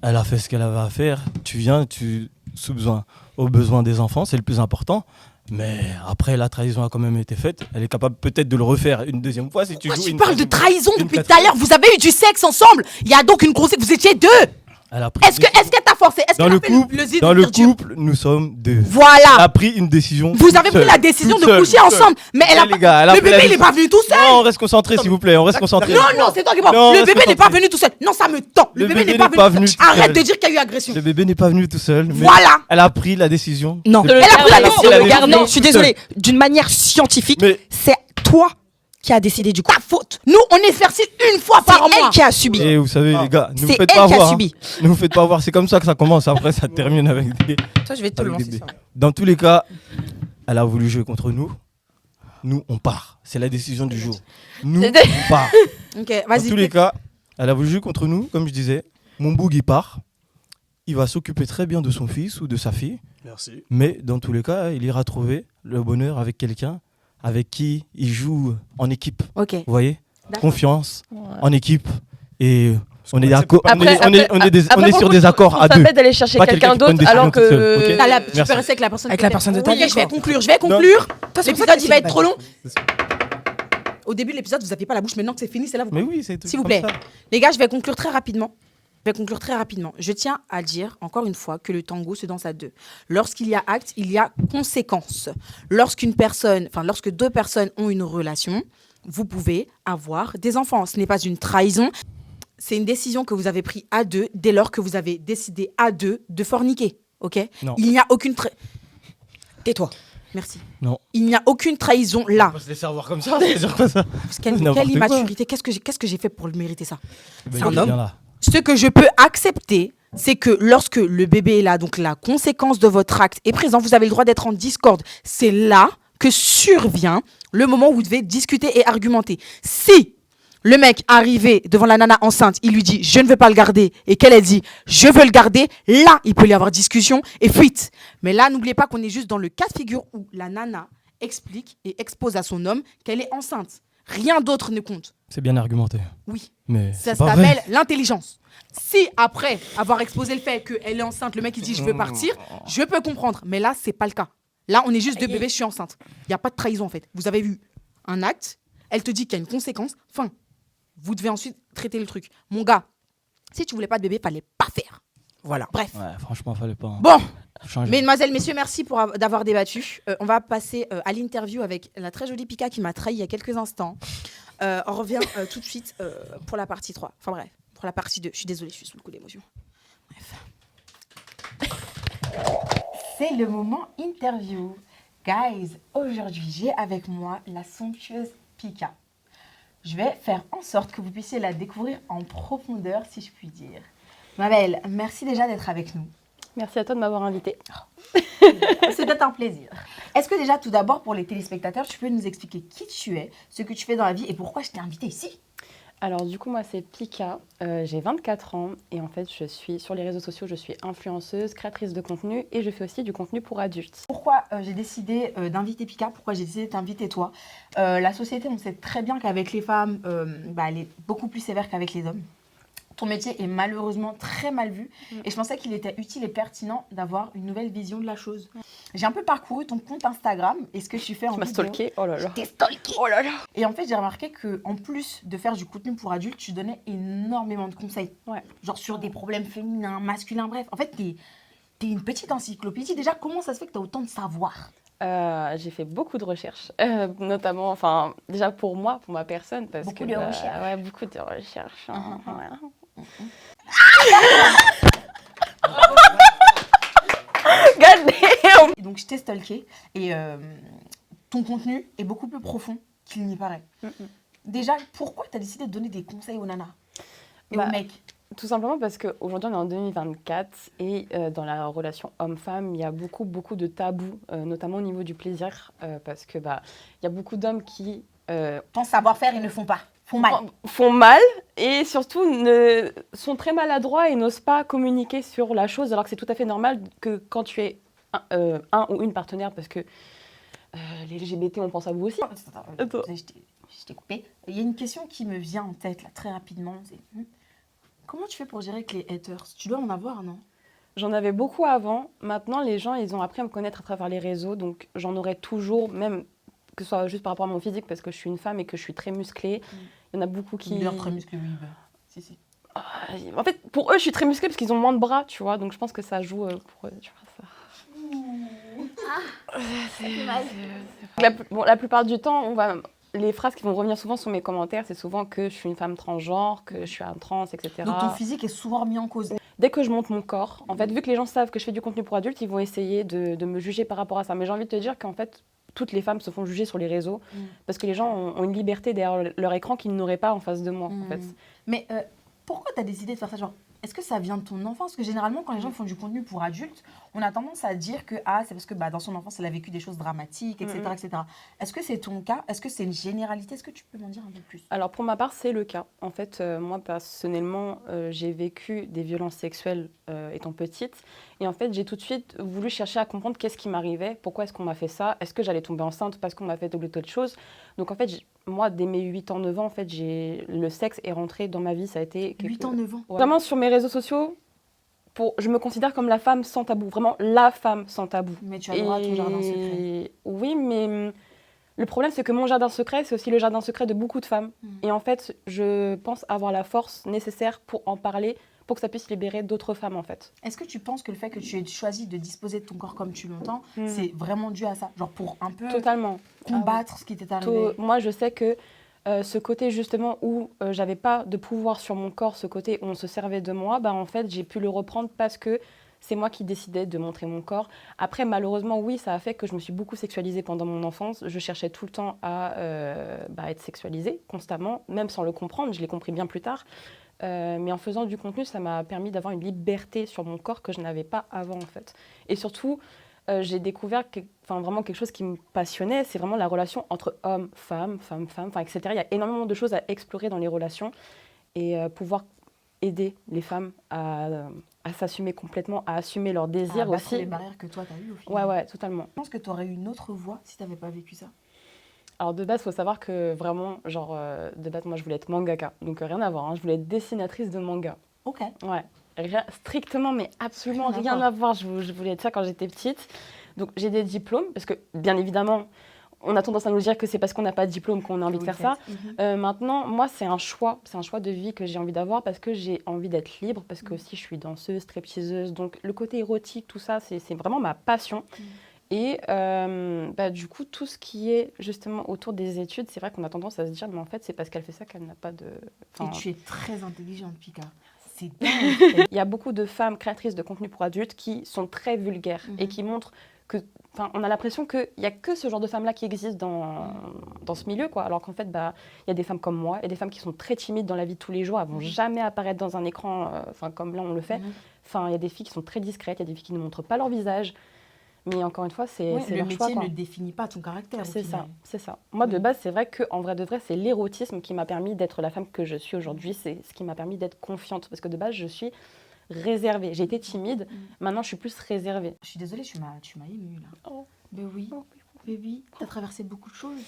Elle a fait ce qu'elle avait à faire. Tu viens, tu aux besoins des enfants, c'est le plus important. Mais après, la trahison a quand même été faite. Elle est capable peut-être de le refaire une deuxième fois si tu Pourquoi joues tu une parles de troisième trahison une depuis tout à quatrième. l'heure? Vous avez eu du sexe ensemble. Il y a donc une grossesse. Vous étiez deux. Elle a pris Est-ce qu'elle t'a forcé? Est-ce dans qu'elle le a fait couple, le zid dans de le dire Dieu? couple, nous sommes deux. Elle Voilà. a pris une décision. Vous toute avez pris seule, la décision toute de seule, coucher toute seule. ensemble. Mais elle a Les gars, elle a le pris la bébé, il n'est pas venu tout seul. Non, on reste concentré, s'il vous plaît. On reste concentré. Non, non, c'est toi qui parles. Non, Le reste bébé n'est pas concentré. venu tout seul. Non, ça me tend. Le bébé n'est pas venu tout seul. tout Arrête seul. de dire qu'il y a eu agression. Le bébé n'est pas venu tout seul. mais Voilà. Elle a pris la décision. Non. de- Le Elle a pris la garder, décision le de le garder. garder. Non, je suis désolée. D'une manière scientifique, Mais- c'est toi qui as décidé du coup. Ta faute. Nous, on est fertile une fois C'est par mois. elle qui a subi. Et vous savez, les gars, ne vous C'est faites elle pas qui a avoir. subi. Ne vous faites pas avoir. C'est comme ça que ça commence. Après, ça termine avec des. Toi, je vais te avec lancer des ça. bébés. Dans tous les cas, elle a voulu jouer contre nous. Nous, on part. C'est la décision du jour. Nous, on part. Ok, Dans tous les vas-y. cas, elle a voulu jouer contre nous, comme je disais. Mon boug, il part. Il va s'occuper très bien de son fils ou de sa fille. Merci. Mais dans tous les cas, il ira trouver le bonheur avec quelqu'un avec qui il joue en équipe. Ok. Vous voyez? D'accord. Confiance, en équipe. Et on est qu'on d'accord. accepte pas- On est sur des accords à Ça deux. peut d'aller chercher Pas quelqu'un quelqu'un qui prend une d'autre alors décision toute seule, que. ok T'as la- Tu Merci. peux rester avec la personne. Avec que la t'aimes. personne de ta Ok, vie, je vais quoi. conclure. Je vais conclure. Toi, c'est pour ça L'épisode, que il va c'est être trop long. C'est- Au début de l'épisode, vous n'aviez pas la bouche. Maintenant que c'est fini, c'est là. Vous... Mais oui, c'est tout. S'il vous comme plaît. ça. Les gars, je vais conclure très rapidement. Je tiens à dire, encore une fois, que le tango se danse à deux. Lorsqu'il y a acte, il y a conséquence. Lorsque deux personnes ont une relation, vous pouvez avoir des enfants. Ce n'est pas une trahison. C'est une décision que vous avez prise à deux dès lors que vous avez décidé à deux de forniquer. Ok? Non. Il n'y a aucune Tais-toi. Merci. Non. Il n'y a aucune trahison là. On va se laisser avoir comme ça. C'est sûr quoi ça. Quelle N'importe quoi. immaturité. Qu'est-ce que j'ai fait pour le mériter ça? Ben, un il est homme. bien là. Ce que je peux accepter, c'est que lorsque le bébé est là, donc la conséquence de votre acte est présent, vous avez le droit d'être en discorde. C'est là que survient le moment où vous devez discuter et argumenter. Si le mec arrivé devant la nana enceinte, il lui dit « je ne veux pas le garder » et qu'elle dit « je veux le garder », là, il peut y avoir discussion et fuite. Mais là, n'oubliez pas qu'on est juste dans le cas de figure où la nana explique et expose à son homme qu'elle est enceinte. Rien d'autre ne compte. C'est bien argumenté. Oui. Mais Ça c'est pas vrai. s'appelle l'intelligence. Si après avoir exposé le fait qu'elle est enceinte, le mec il dit je veux partir, je peux comprendre. Mais là, c'est pas le cas. Là, on est juste deux bébés, je suis enceinte. Il n'y a pas de trahison en fait. Vous avez eu un acte, elle te dit qu'il y a une conséquence, fin. Vous devez ensuite traiter le truc. Mon gars, si tu voulais pas de bébé, fallait pas faire. Voilà. Bref. Ouais, franchement, fallait pas. Bon, Changer. mesdemoiselles, messieurs, merci d'avoir débattu. On va passer à l'interview avec la très jolie Pika qui m'a trahi il y a quelques instants. On revient tout de suite pour la partie 3. Enfin bref, pour la partie 2. Je suis désolée, je suis sous le coup d'émotion. Bref. C'est le moment interview. Guys, aujourd'hui, j'ai avec moi la somptueuse Pika. Je vais faire en sorte que vous puissiez la découvrir en profondeur, si je puis dire. Ma belle, merci déjà d'être avec nous. Merci à toi de m'avoir invité. C'était un plaisir. Est-ce que déjà, tout d'abord, pour les téléspectateurs, tu peux nous expliquer qui tu es, ce que tu fais dans la vie et pourquoi je t'ai invité ici? Alors du coup, moi c'est Pika, j'ai 24 ans et en fait je suis sur les réseaux sociaux, je suis influenceuse, créatrice de contenu et je fais aussi du contenu pour adultes. Pourquoi j'ai décidé d'inviter Pika? Pourquoi j'ai décidé de t'inviter toi? La société, on sait très bien qu'avec les femmes, elle est beaucoup plus sévère qu'avec les hommes. Ton métier est malheureusement très mal vu et je pensais qu'il était utile et pertinent d'avoir une nouvelle vision de la chose. J'ai un peu parcouru ton compte Instagram et ce que tu fais en Tu m'as vidéo. stalké, oh là là. T'es stalké. Oh là là. Et en fait, j'ai remarqué qu'en plus de faire du contenu pour adultes, tu donnais énormément de conseils. Ouais. Genre sur des problèmes féminins, masculins, bref. En fait, t'es une petite encyclopédie. Déjà, comment ça se fait que t'as autant de savoir? J'ai fait beaucoup de recherches, notamment, enfin, déjà pour moi, pour ma personne, parce Beaucoup que de recherches. ouais, beaucoup de recherches. Hein, ouais. God damn. Et donc, je t'ai stalké et ton contenu est beaucoup plus profond qu'il n'y paraît. Déjà, pourquoi t'as décidé de donner des conseils aux nanas et Bah, aux mecs? Tout simplement parce qu'aujourd'hui, on est en 2024 et dans la relation homme-femme, il y a beaucoup de tabous, notamment au niveau du plaisir, parce que il y a beaucoup d'hommes qui Ton savoir-faire, ils ne font pas. Font mal. font mal et surtout sont très maladroits et n'osent pas communiquer sur la chose, alors que c'est tout à fait normal que quand tu es un ou une partenaire, parce que les LGBT, on pense à vous aussi. Attends, je t'ai coupé. Il y a une question qui me vient en tête là, très rapidement. C'est comment tu fais pour gérer avec les haters? Tu dois en avoir, non? J'en avais beaucoup avant. Maintenant, les gens, ils ont appris à me connaître à travers les réseaux. Donc, j'en aurai toujours, même que ce soit juste par rapport à mon physique, parce que je suis une femme et que je suis très musclée. Il y en a beaucoup qui... très musclé, oui. Si. En fait, pour eux, je suis très musclée parce qu'ils ont moins de bras, tu vois. Donc, je pense que ça joue pour eux, tu vois. La plupart du temps, les phrases qui vont revenir souvent sur mes commentaires, c'est souvent que je suis une femme transgenre, que je suis un trans, etc. Donc ton physique est souvent remis en cause. Dès que je monte mon corps, en fait, vu que les gens savent que je fais du contenu pour adultes, ils vont essayer de me juger par rapport à ça. Mais j'ai envie de te dire qu'en fait, toutes les femmes se font juger sur les réseaux parce que les gens ont une liberté derrière leur écran qu'ils n'auraient pas en face de moi, en fait. Mais pourquoi tu as décidé de faire ça, genre, est-ce que ça vient de ton enfance? Parce que généralement, quand les gens font du contenu pour adultes, on a tendance à dire que c'est parce que dans son enfance, elle a vécu des choses dramatiques, etc. etc. Est-ce que c'est ton cas? Est-ce que c'est une généralité? Est-ce que tu peux m'en dire un peu plus? Alors, pour ma part, c'est le cas. En fait, moi, personnellement, j'ai vécu des violences sexuelles étant petite. Et en fait, j'ai tout de suite voulu chercher à comprendre qu'est-ce qui m'arrivait, pourquoi est-ce qu'on m'a fait ça, est-ce que j'allais tomber enceinte parce qu'on m'a fait double de choses. Donc, en fait, moi, dès mes 8 ans, 9 ans, en fait, le sexe est rentré dans ma vie. Ça a été 8 ans, 9 ans. Ouais. Vraiment, sur mes réseaux sociaux, je me considère comme la femme sans tabou. Vraiment, la femme sans tabou. Mais tu as le droit à ton jardin secret. Oui, mais le problème, c'est que mon jardin secret, c'est aussi le jardin secret de beaucoup de femmes. Et en fait, je pense avoir la force nécessaire pour en parler, pour que ça puisse libérer d'autres femmes, en fait. Est-ce que tu penses que le fait que tu aies choisi de disposer de ton corps comme tu l'entends, c'est vraiment dû à ça? Genre pour un peu combattre ce qui t'est arrivé? Moi, je sais que ce côté justement où j'avais pas de pouvoir sur mon corps, ce côté où on se servait de moi, en fait, j'ai pu le reprendre parce que c'est moi qui décidais de montrer mon corps. Après, malheureusement, oui, ça a fait que je me suis beaucoup sexualisée pendant mon enfance. Je cherchais tout le temps à être sexualisée constamment, même sans le comprendre. Je l'ai compris bien plus tard. Mais en faisant du contenu, ça m'a permis d'avoir une liberté sur mon corps que je n'avais pas avant, en fait. Et surtout, j'ai découvert vraiment quelque chose qui me passionnait, c'est vraiment la relation entre hommes, femmes, etc. Il y a énormément de choses à explorer dans les relations et pouvoir aider les femmes à s'assumer complètement, à assumer leurs désirs aussi. Les barrières que toi, tu as eues au final. Ouais, totalement. Je pense que tu aurais eu une autre voie si tu n'avais pas vécu ça. Alors de base, il faut savoir que vraiment, de base, moi je voulais être mangaka, donc rien à voir, je voulais être dessinatrice de manga. Ok. Ouais, strictement, mais absolument rien à voir, je voulais être ça quand j'étais petite. Donc j'ai des diplômes, parce que bien évidemment, on a tendance à nous dire que c'est parce qu'on n'a pas de diplôme qu'on a envie de faire ça. Maintenant, moi c'est un choix de vie que j'ai envie d'avoir parce que j'ai envie d'être libre, parce que aussi je suis danseuse, stripteaseuse, donc le côté érotique, tout ça, c'est vraiment ma passion. Et du coup, tout ce qui est justement autour des études, c'est vrai qu'on a tendance à se dire, mais en fait, c'est parce qu'elle fait ça qu'elle n'a pas de... Et tu es très intelligente, Pika. C'est dingue. Il y a beaucoup de femmes créatrices de contenu pour adultes qui sont très vulgaires et qui montrent que... on a l'impression qu'il n'y a que ce genre de femmes-là qui existent dans ce milieu, quoi. Alors qu'en fait, il y a des femmes comme moi et des femmes qui sont très timides dans la vie de tous les jours. Elles ne vont jamais apparaître dans un écran comme là, on le fait. Il y a des filles qui sont très discrètes, il y a des filles qui ne montrent pas leur visage. Mais encore une fois, c'est leur choix. Le métier ne définit pas ton caractère. C'est ça. Moi, de base, c'est vrai qu'en vrai de vrai, c'est l'érotisme qui m'a permis d'être la femme que je suis aujourd'hui. C'est ce qui m'a permis d'être confiante. Parce que de base, je suis réservée. J'ai été timide. Maintenant, je suis plus réservée. Je suis désolée, tu m'as émue, là. Oh. Ben oui, baby, tu as traversé beaucoup de choses.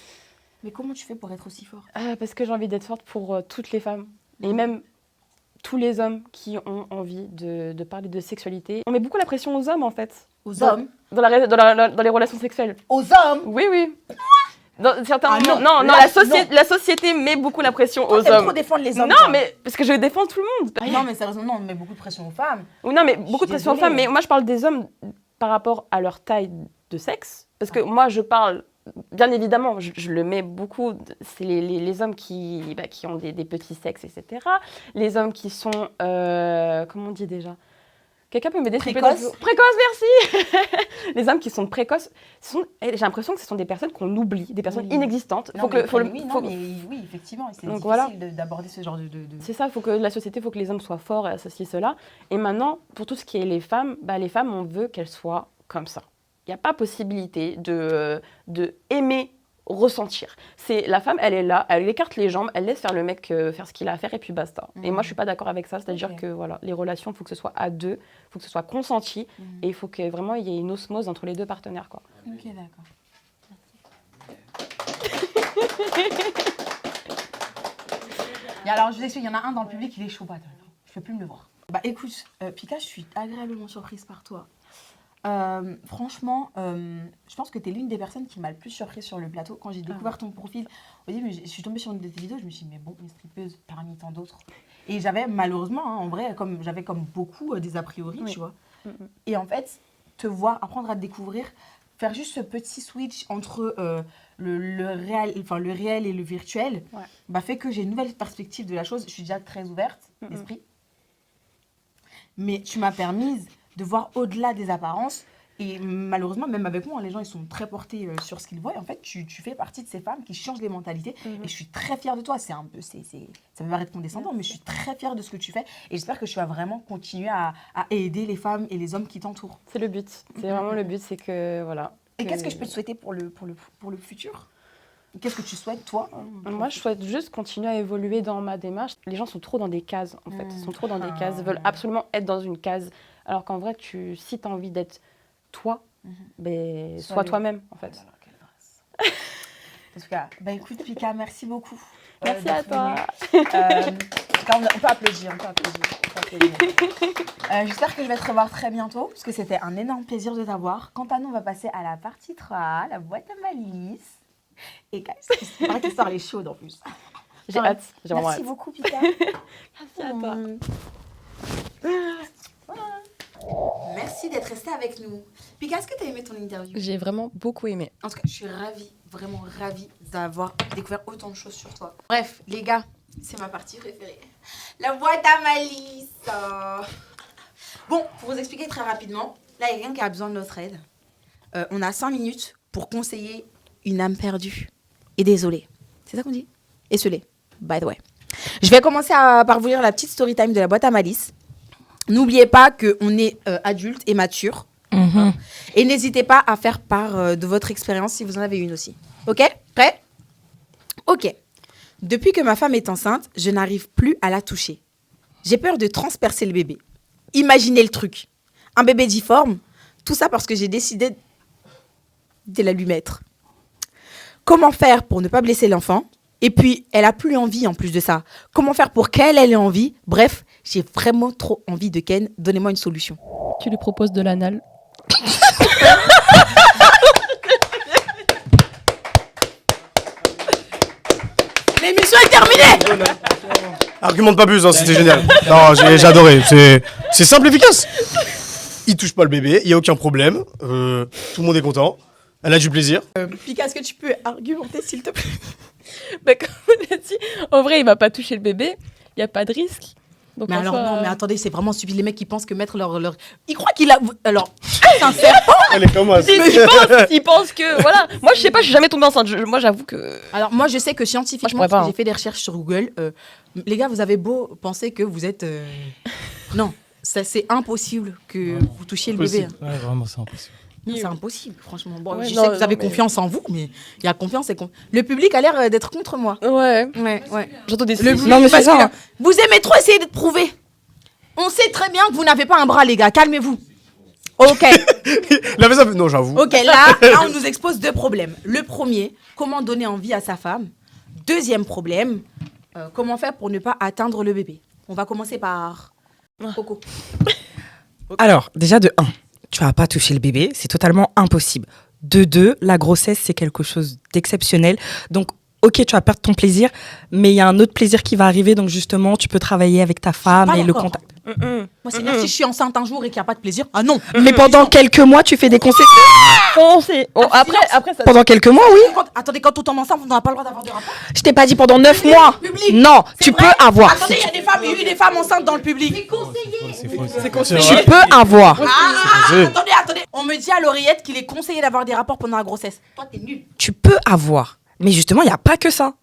Mais comment tu fais pour être aussi forte? Parce que j'ai envie d'être forte pour toutes les femmes. Et même... tous les hommes qui ont envie de parler de sexualité. On met beaucoup la pression aux hommes, en fait. Aux hommes? Dans les relations sexuelles. Aux hommes? Oui. Dans certains non, la société met beaucoup la pression aux hommes. Trop défendre les hommes. Non, mais parce que je défends tout le monde. Non, mais sérieusement, non, on met beaucoup de pression aux femmes. Oui, non, mais beaucoup de pression aux femmes. Mais moi, je parle des hommes par rapport à leur taille de sexe. Parce que moi, je parle... Bien évidemment, je le mets beaucoup, c'est les hommes qui ont des petits sexes, etc. Les hommes qui sont, comment on dit déjà? Quelqu'un peut m'aider? Précoces. Précoces, merci. Les hommes qui sont précoces, j'ai l'impression que ce sont des personnes qu'on oublie, des personnes inexistantes. Oui, effectivement, c'est difficile d'aborder ce genre de... C'est ça, faut que la société, faut que les hommes soient forts, ceci, cela. Et maintenant, pour tout ce qui est les femmes, on veut qu'elles soient comme ça. Il n'y a pas possibilité de aimer, ressentir. C'est la femme, elle est là, elle écarte les jambes, elle laisse faire le mec faire ce qu'il a à faire et puis basta. Et moi, je suis pas d'accord avec ça. C'est-à-dire que voilà, les relations, il faut que ce soit à deux, il faut que ce soit consenti et il faut que vraiment il y ait une osmose entre les deux partenaires, quoi. Ok, d'accord. Alors, je vous explique, il y en a un dans le public, il est chaud. Je ne peux plus me le voir. Bah écoute, Pika, je suis agréablement surprise par toi. Franchement, je pense que tu es l'une des personnes qui m'a le plus surprise sur le plateau. Quand j'ai découvert ton profil, au début, je suis tombée sur une de tes vidéos, je me suis dit, mais bon, une strippeuse parmi tant d'autres. Et j'avais malheureusement, hein, en vrai, j'avais comme beaucoup des a priori, tu vois. Et en fait, te voir, apprendre à te découvrir, faire juste ce petit switch entre le réel et le virtuel, bah, fait que j'ai une nouvelle perspective de la chose. Je suis déjà très ouverte d'esprit. Mais tu m'as permise de voir au-delà des apparences. Et malheureusement, même avec moi, les gens ils sont très portés sur ce qu'ils voient. Et en fait, tu fais partie de ces femmes qui changent les mentalités. Et je suis très fière de toi. Ça me paraît condescendant, mais je suis très fière de ce que tu fais. Et j'espère que tu vas vraiment continuer à aider les femmes et les hommes qui t'entourent. C'est le but. C'est vraiment le but, c'est que voilà. Et qu'est-ce que je peux te souhaiter pour le futur ? Qu'est-ce que tu souhaites, toi ? Moi, je souhaite juste continuer à évoluer dans ma démarche. Les gens sont trop dans des cases, en fait. Ils sont trop dans des cases. Ils veulent absolument être dans une case. Alors qu'en vrai, si tu as envie d'être toi, ben, sois toi-même, en fait. Oh là là, quelle grâce. En tout cas, bah écoute, Pika, merci beaucoup. Merci à toi. En tout cas, on peut applaudir. J'espère que je vais te revoir très bientôt, parce que c'était un énorme plaisir de t'avoir. Quant à nous, on va passer à la partie 3, la boîte à malice. Et guys, c'est vrai que l'histoire est chaude en plus. J'ai hâte. J'ai vraiment Merci hâte. beaucoup, Pika. Merci à toi. Merci d'être resté avec nous. Pika, est-ce que tu as aimé ton interview ? J'ai vraiment beaucoup aimé. En tout cas, je suis ravie, vraiment ravie d'avoir découvert autant de choses sur toi. Bref, les gars, c'est ma partie préférée. La boîte à malice. Bon, pour vous expliquer très rapidement, là, il y a quelqu'un qui a besoin de notre aide. On a 5 minutes pour conseiller une âme perdue et désolée. C'est ça qu'on dit ? Esselée, by the way. Je vais commencer par vous lire la petite story time de la boîte à malice. N'oubliez pas qu'on est adulte et mature. Et n'hésitez pas à faire part de votre expérience si vous en avez une aussi. Ok ? Prêt ? Ok. Depuis que ma femme est enceinte, je n'arrive plus à la toucher. J'ai peur de transpercer le bébé. Imaginez le truc. Un bébé difforme. Tout ça parce que j'ai décidé de la lui mettre. Comment faire pour ne pas blesser l'enfant ? Et puis, elle a plus envie en plus de ça. Comment faire pour qu'elle ait envie ? Bref, j'ai vraiment trop envie de Ken. Donnez-moi une solution. Tu lui proposes de l'anal. L'émission est terminée. Argumente pas plus, hein, c'était génial. Non, j'ai adoré. C'est simple et efficace. Il touche pas le bébé, il y a aucun problème. Tout le monde est content. Elle a du plaisir. Pika, est-ce que tu peux argumenter, s'il te plaît ? Bah, comme on a dit, en vrai, il va pas toucher le bébé. Il y a pas de risque. Donc, Mais en alors, soi, non, mais attendez, c'est vraiment stupide. Les mecs qui pensent que mettre leur... Ils croient qu'il a... Alors, sincère. Elle est comme moi. Ils pensent que voilà. Moi, je sais pas, je suis jamais tombée enceinte. Moi, j'avoue que. Alors, moi, je sais que scientifiquement, Moi, je pourrais parce pas, que j'ai fait des recherches sur Google, les gars, vous avez beau penser que vous êtes... Non, c'est impossible que vous touchiez le bébé. Impossible. Ouais, vraiment, c'est impossible. Non, c'est impossible, franchement. Bon, Ouais, je non, sais que vous avez non, mais- confiance en vous, mais il y a confiance et le public a l'air d'être contre moi. Ouais. Ouais. J'entends des. Le public, Non, mais c'est parce ça, que hein. vous aimez trop essayer de prouver. On sait très bien que vous n'avez pas un bras, les gars. Calmez-vous. Ok. La fait ça. Non, j'avoue. Ok, là, on nous expose 2 problèmes. Le premier, comment donner envie à sa femme. Deuxième problème, comment faire pour ne pas atteindre le bébé. On va commencer par Coco. Alors, déjà de 1, tu vas pas toucher le bébé, c'est totalement impossible. De 2, la grossesse, c'est quelque chose d'exceptionnel. Donc, ok, tu vas perdre ton plaisir, mais il y a un autre plaisir qui va arriver. Donc, justement, tu peux travailler avec ta femme Pas et le d'accord. contact. Moi, c'est bien si je suis enceinte un jour et qu'il n'y a pas de plaisir. Ah non. Mais pendant quelques mois, tu fais des conseils. Après, ça. Pendant quelques mois, oui. Attendez, quand on tombe enceinte, on n'a pas le droit d'avoir de rapport. Je t'ai pas dit pendant 9 mois. Public. Non, C'est tu vrai. peux avoir. Attendez, il y a des femmes, il y a eu des femmes enceintes dans le public. C'est faux. C'est Tu vrai. peux avoir. C'est- Attendez. On me dit à l'oreillette qu'il est conseillé d'avoir des rapports pendant la grossesse. Toi, t'es nul. Tu peux avoir. Mais justement, il n'y a pas que ça.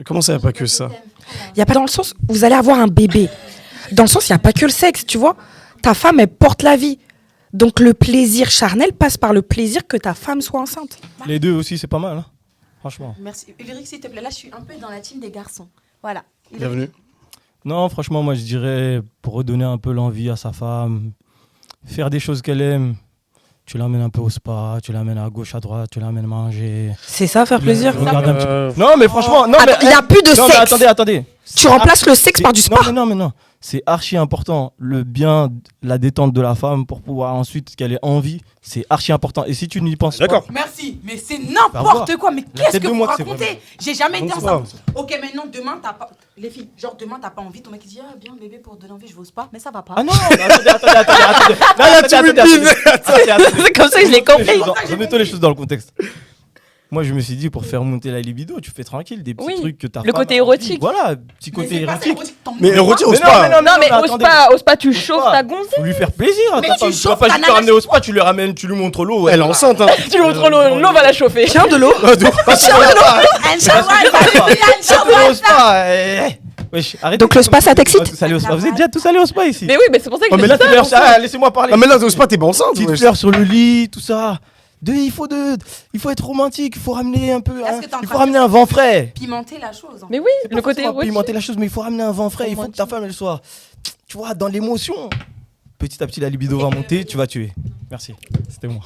Comment ça, y a pas que ça? Il n'y a pas dans le sens où vous allez avoir un bébé. Dans le sens, il n'y a pas que le sexe, tu vois. Ta femme, elle porte la vie. Donc le plaisir charnel passe par le plaisir que ta femme soit enceinte. Les deux aussi, c'est pas mal, hein. Franchement. Merci. Ulrich, s'il te plaît, là, je suis un peu dans la team des garçons. Voilà. Bienvenue. Non, franchement, moi, je dirais, pour redonner un peu l'envie à sa femme, faire des choses qu'elle aime. Tu l'amènes un peu au spa, tu l'amènes à gauche, à droite, tu l'amènes manger. C'est ça, faire plaisir. Regarde un petit peu. Non, mais franchement, non, Attends, mais il n'y a plus de non, mais sexe. attendez. Tu remplaces le sexe par du spa. Non, mais non. c'est archi important. Le bien, la détente de la femme pour pouvoir ensuite qu'elle ait envie, c'est archi important. Et si tu n'y penses pas... D'accord. Merci, mais c'est Bah, n'importe voir. quoi. Mais La qu'est-ce tête que de vous moi que c'est racontez? vraiment. J'ai jamais Non, été c'est enceinte. pas- Ok, maintenant, demain, t'as pas. Les filles, genre, demain, t'as pas envie. Ton mec, il dit, ah, bien, bébé, pour donner envie, je n'ose pas. Mais ça va pas. Ah non, attendez. Non, Là, tu répines. C'est comme ça que je l'ai compris. Remettons les choses dans le contexte. Moi, je me suis dit, pour faire monter la libido, tu fais tranquille, des petits Oui, trucs que t'as le pas côté envie. érotique. Voilà, petit Mais côté c'est pas ça, érotique. érotique, t'en Mais veux érotique, pas. ose pas. Non, mais attendez. ose pas, tu Ose chauffes pas. ta gonzesse. Faut lui faire plaisir à Mais ta tu femme. Tu vas chauffes pas ta juste le nana, ramener au spa, tu le ramènes, tu lui montres l'eau. Elle est enceinte, hein. Tu lui montres l'eau va la chauffer. Tiens de l'eau. Inch'Allah, elle va bien, Inch'Allah. Au spa, wesh, arrêtez. Donc le spa, ça t'excite? Tous allés au spa. Vous êtes déjà tous allés au spa ici. Mais oui, mais c'est pour ça que Oh, je mais l'ai là, dit tu ça, verras ça. Laissez-moi parler. Ah, mais là, t'oses pas, t'es pas enceinte. Petite wesh. fleur sur le lit, tout ça. Il faut être romantique. Il faut ramener un peu. Est-ce que t'es en Il train faut de ramener un vent frais. Pimenter la chose. hein. Mais oui, C'est le pas côté forcément érotique. pimenter la chose, mais il faut ramener un vent frais. Il faut que ta femme, elle soit, tu vois, dans l'émotion. Petit à petit, la libido va monter, tu vas tuer. Merci. C'était moi.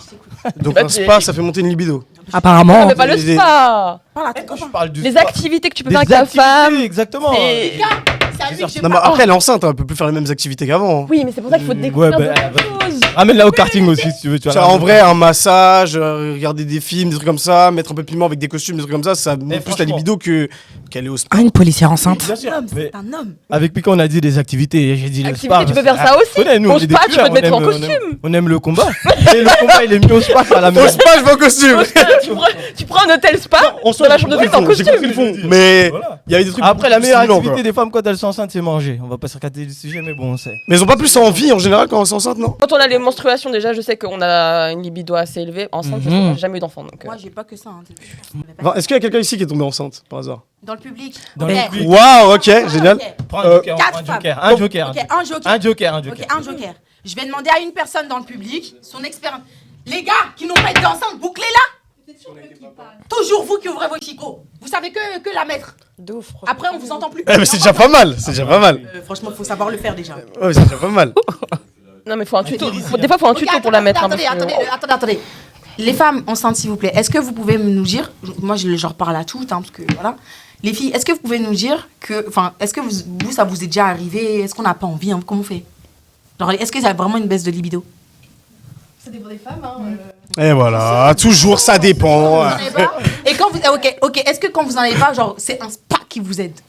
Donc, Bah, un spa, ça fait monter une libido. Apparemment. Non, mais pas le Les- spa. Parle à tes Je copains. parle du Les spa. activités que tu peux Des faire avec ta activités, femme. exactement. c'est- C'est à lui que je Non, mais parle. après, elle est enceinte, hein, elle peut plus faire les mêmes activités qu'avant. hein. Oui, mais c'est pour ça qu'il faut découvrir Ouais, d'autres bah, choses. Ramène-la au karting aussi si tu veux. Tu vas Ça, la en ramener. vrai, un massage, regarder des films, des trucs comme ça, mettre un peu de piment avec des costumes, des trucs comme ça monte plus la franchement. libido qu'elle est au spa. Ah, une policière enceinte. Bien sûr. Un homme, Mais c'est un homme. avec Pico, on a dit des activités. J'ai dit le Activité, spa. tu peux faire ça aussi. Connais, nous, Au on est des spa, tu tueurs, peux te on mettre en aime- costume. On aime le combat. Et le combat, il est mis au spa, pas à la Au maison. spa, je vais en costume. Tu prends un hôtel spa En soi, dans la j'ai chambre compris d'hôtel en le fond, j'ai compris costume. le fond. Mais Voilà. il y avait des trucs. Après, la plus meilleure stimulants, activité quoi. des femmes quand elles sont enceintes, c'est manger. On va pas se raconter le sujet, mais bon, on sait. Mais elles ont pas plus envie en général quand elles sont enceintes, non? Quand on a les menstruations, déjà, je sais qu'on a une libido assez élevée. Enceinte, je sais qu'on n'a jamais eu d'enfant. Donc, Moi, j'ai pas que ça. hein, Enfin, est-ce qu'il y a quelqu'un ici qui est tombé enceinte par hasard? Dans le public. Dans Ok. le public. Waouh, ok, génial. Ok. Prends Euh, un joker, quatre un femmes. joker, un joker. Ok, un joker. Un joker, un Ok, joker. un joker. Je vais demander à une personne dans le public son expérience. Les gars qui n'ont pas été enceintes, bouclez-la. Toujours vous qui ouvrez vos chicots. Vous savez que la mettre. de ouf. Après, on vous entend plus. Eh, mais c'est déjà pas mal, c'est déjà pas mal. Franchement, faut savoir le faire déjà. Ouais, c'est déjà pas mal. Non, mais faut un tuto. Des fois, faut un tuto pour la mettre. hein, Attendez, parce que- attendez. Les femmes enceintes, s'il vous plaît, est-ce que vous pouvez nous dire, moi je leur parle à toutes, hein, parce que voilà. Les filles, est-ce que vous pouvez nous dire que, enfin, est-ce que vous, ça vous est déjà arrivé? Est-ce qu'on n'a pas envie, hein, comment on fait? Genre, est-ce qu'il y a vraiment une baisse de libido? Ça dépend des femmes. Hein. Et voilà, toujours ça dépend. Vous en avez pas. Et quand vous, ok, est-ce que quand vous en avez pas, genre, c'est un spa qui vous aide?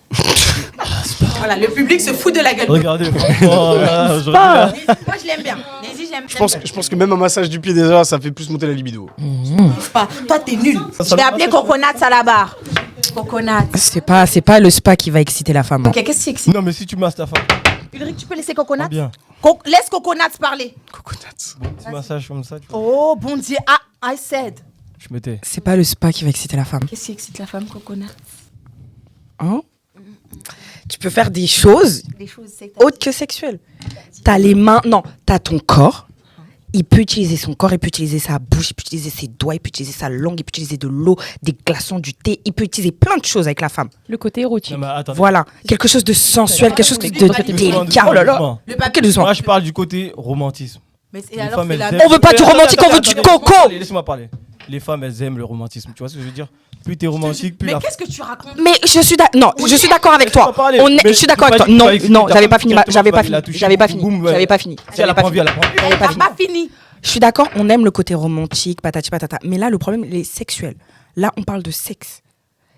Voilà, le public se fout de la gueule. Regardez, franchement, là, aujourd'hui, là. Moi, je l'aime bien. Daisy, je l'aime. Je pense que même un massage du pied déjà, ça fait plus monter la libido. Pas. Toi, t'es nul. Je vais appeler Coconut à la barre. Coconut. C'est pas le spa qui va exciter la femme. hein. Ok, qu'est-ce que c'est? Non, mais si tu masses ta femme, Ulrich, tu peux laisser Coconut? bien. Laisse Coconut parler. Coconuts. Petit massage comme ça, tu vois. Oh, bon Dieu. Ah, I said. Je mettais. C'est pas le spa qui va exciter la femme. Qu'est-ce qui excite la femme, Coconut? Hein? Tu peux faire des choses Les choses, c'est que autres que sexuelles. T'as les mains, non, t'as ton corps. Il peut utiliser son corps, il peut utiliser sa bouche, il peut utiliser ses doigts, il peut utiliser sa langue, il peut utiliser de l'eau, des glaçons, du thé. Il peut utiliser plein de choses avec la femme. Le côté érotique. Non, mais attendez. Voilà, quelque chose de sensuel, quelque chose de Doucement, délicat. doucement, doucement. Le Ok, papier. doucement. Moi, je parle du côté romantisme. Mais c'est Les alors femmes, c'est elles la aiment- On veut pas du romantique, on veut du Attendez, coco. Laissez-moi parler. Les femmes, elles aiment le romantisme. Tu vois ce que je veux dire? Plus t'es romantique, plus Mais la qu'est-ce que tu racontes? Mais je suis d'accord avec toi. Laisse-moi parler. Je Mais suis tu d'accord peux avec pas toi. dire Non, que tu vas non, exciter j'avais ta pas femme, fini, directement, j'avais tu pas vas fini, la toucher, j'avais pas fini, boum, ouais. j'avais pas fini. Si elle a pas envie, elle a pas envie. J'avais pas Elle fini. n'a pas fini. Je suis d'accord, on aime le côté romantique, patati patata. Mais là, le problème, il est sexuel. Là, on parle de sexe.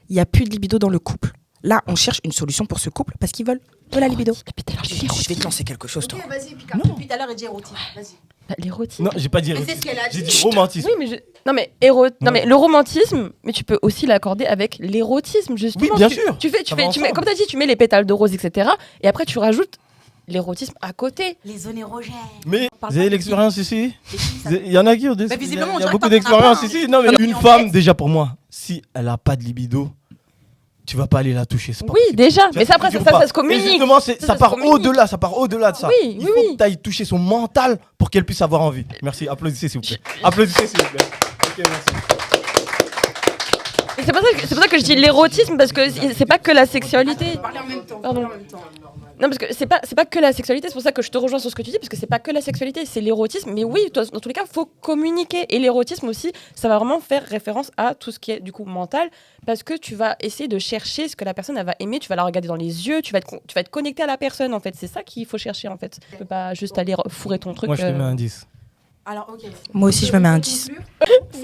Il n'y a plus de libido dans le couple. Là, on cherche une solution pour ce couple parce qu'ils veulent de la libido. Je vais te lancer quelque chose, toi. Ok, vas-y, Pika. Depuis tout à l'heure, elle dit érotique. Vas-y. Bah, l'érotique. Non, j'ai pas dit Mais c'est érotisme. ce qu'elle a J'ai dit. dit romantisme. Oui, mais non, mais le romantisme, mais tu peux aussi l'accorder avec l'érotisme, justement. Oui, bien Tu- sûr. Tu fais, Ça va ensemble. comme t'as dit, tu mets les pétales de rose, etc. Et après, tu rajoutes l'érotisme à côté. Les zones érogènes. Mais On parle vous avez pas de l'expérience ici? Les filles, ça- Il y en a qui ont des. Mais visiblement, on Il y a dirait beaucoup que t'en as d'expérience pas, hein. ici. Non, mais Mais une en femme, fait- déjà pour moi, si elle a pas de libido, tu vas pas aller la toucher. c'est pas Oui, possible. déjà. Tu Mais vois, ça, après, dure ça pas. se Et communique. justement, Ça ça se part communique. au-delà, ça part au-delà de ça. Oui, Il oui, faut oui. que tu ailles toucher son mental pour qu'elle puisse avoir envie. Merci, applaudissez s'il vous plaît. Applaudissez s'il vous plaît. Ok, merci. Et c'est pour ça que je dis l'érotisme, parce que c'est pas que la sexualité. Parler en même temps. Pardon. parler en même temps. Non, parce que c'est pas que la sexualité, c'est pour ça que je te rejoins sur ce que tu dis, parce que c'est pas que la sexualité, c'est l'érotisme. Mais oui, dans tous les cas, il faut communiquer. Et l'érotisme aussi, ça va vraiment faire référence à tout ce qui est du coup mental, parce que tu vas essayer de chercher ce que la personne elle va aimer, tu vas la regarder dans les yeux, tu vas être connecté à la personne en fait. C'est ça qu'il faut chercher en fait. Tu peux pas juste aller fourrer ton truc. Moi, je te mets un 10. Alors, ok. Moi aussi, je me mets un 10.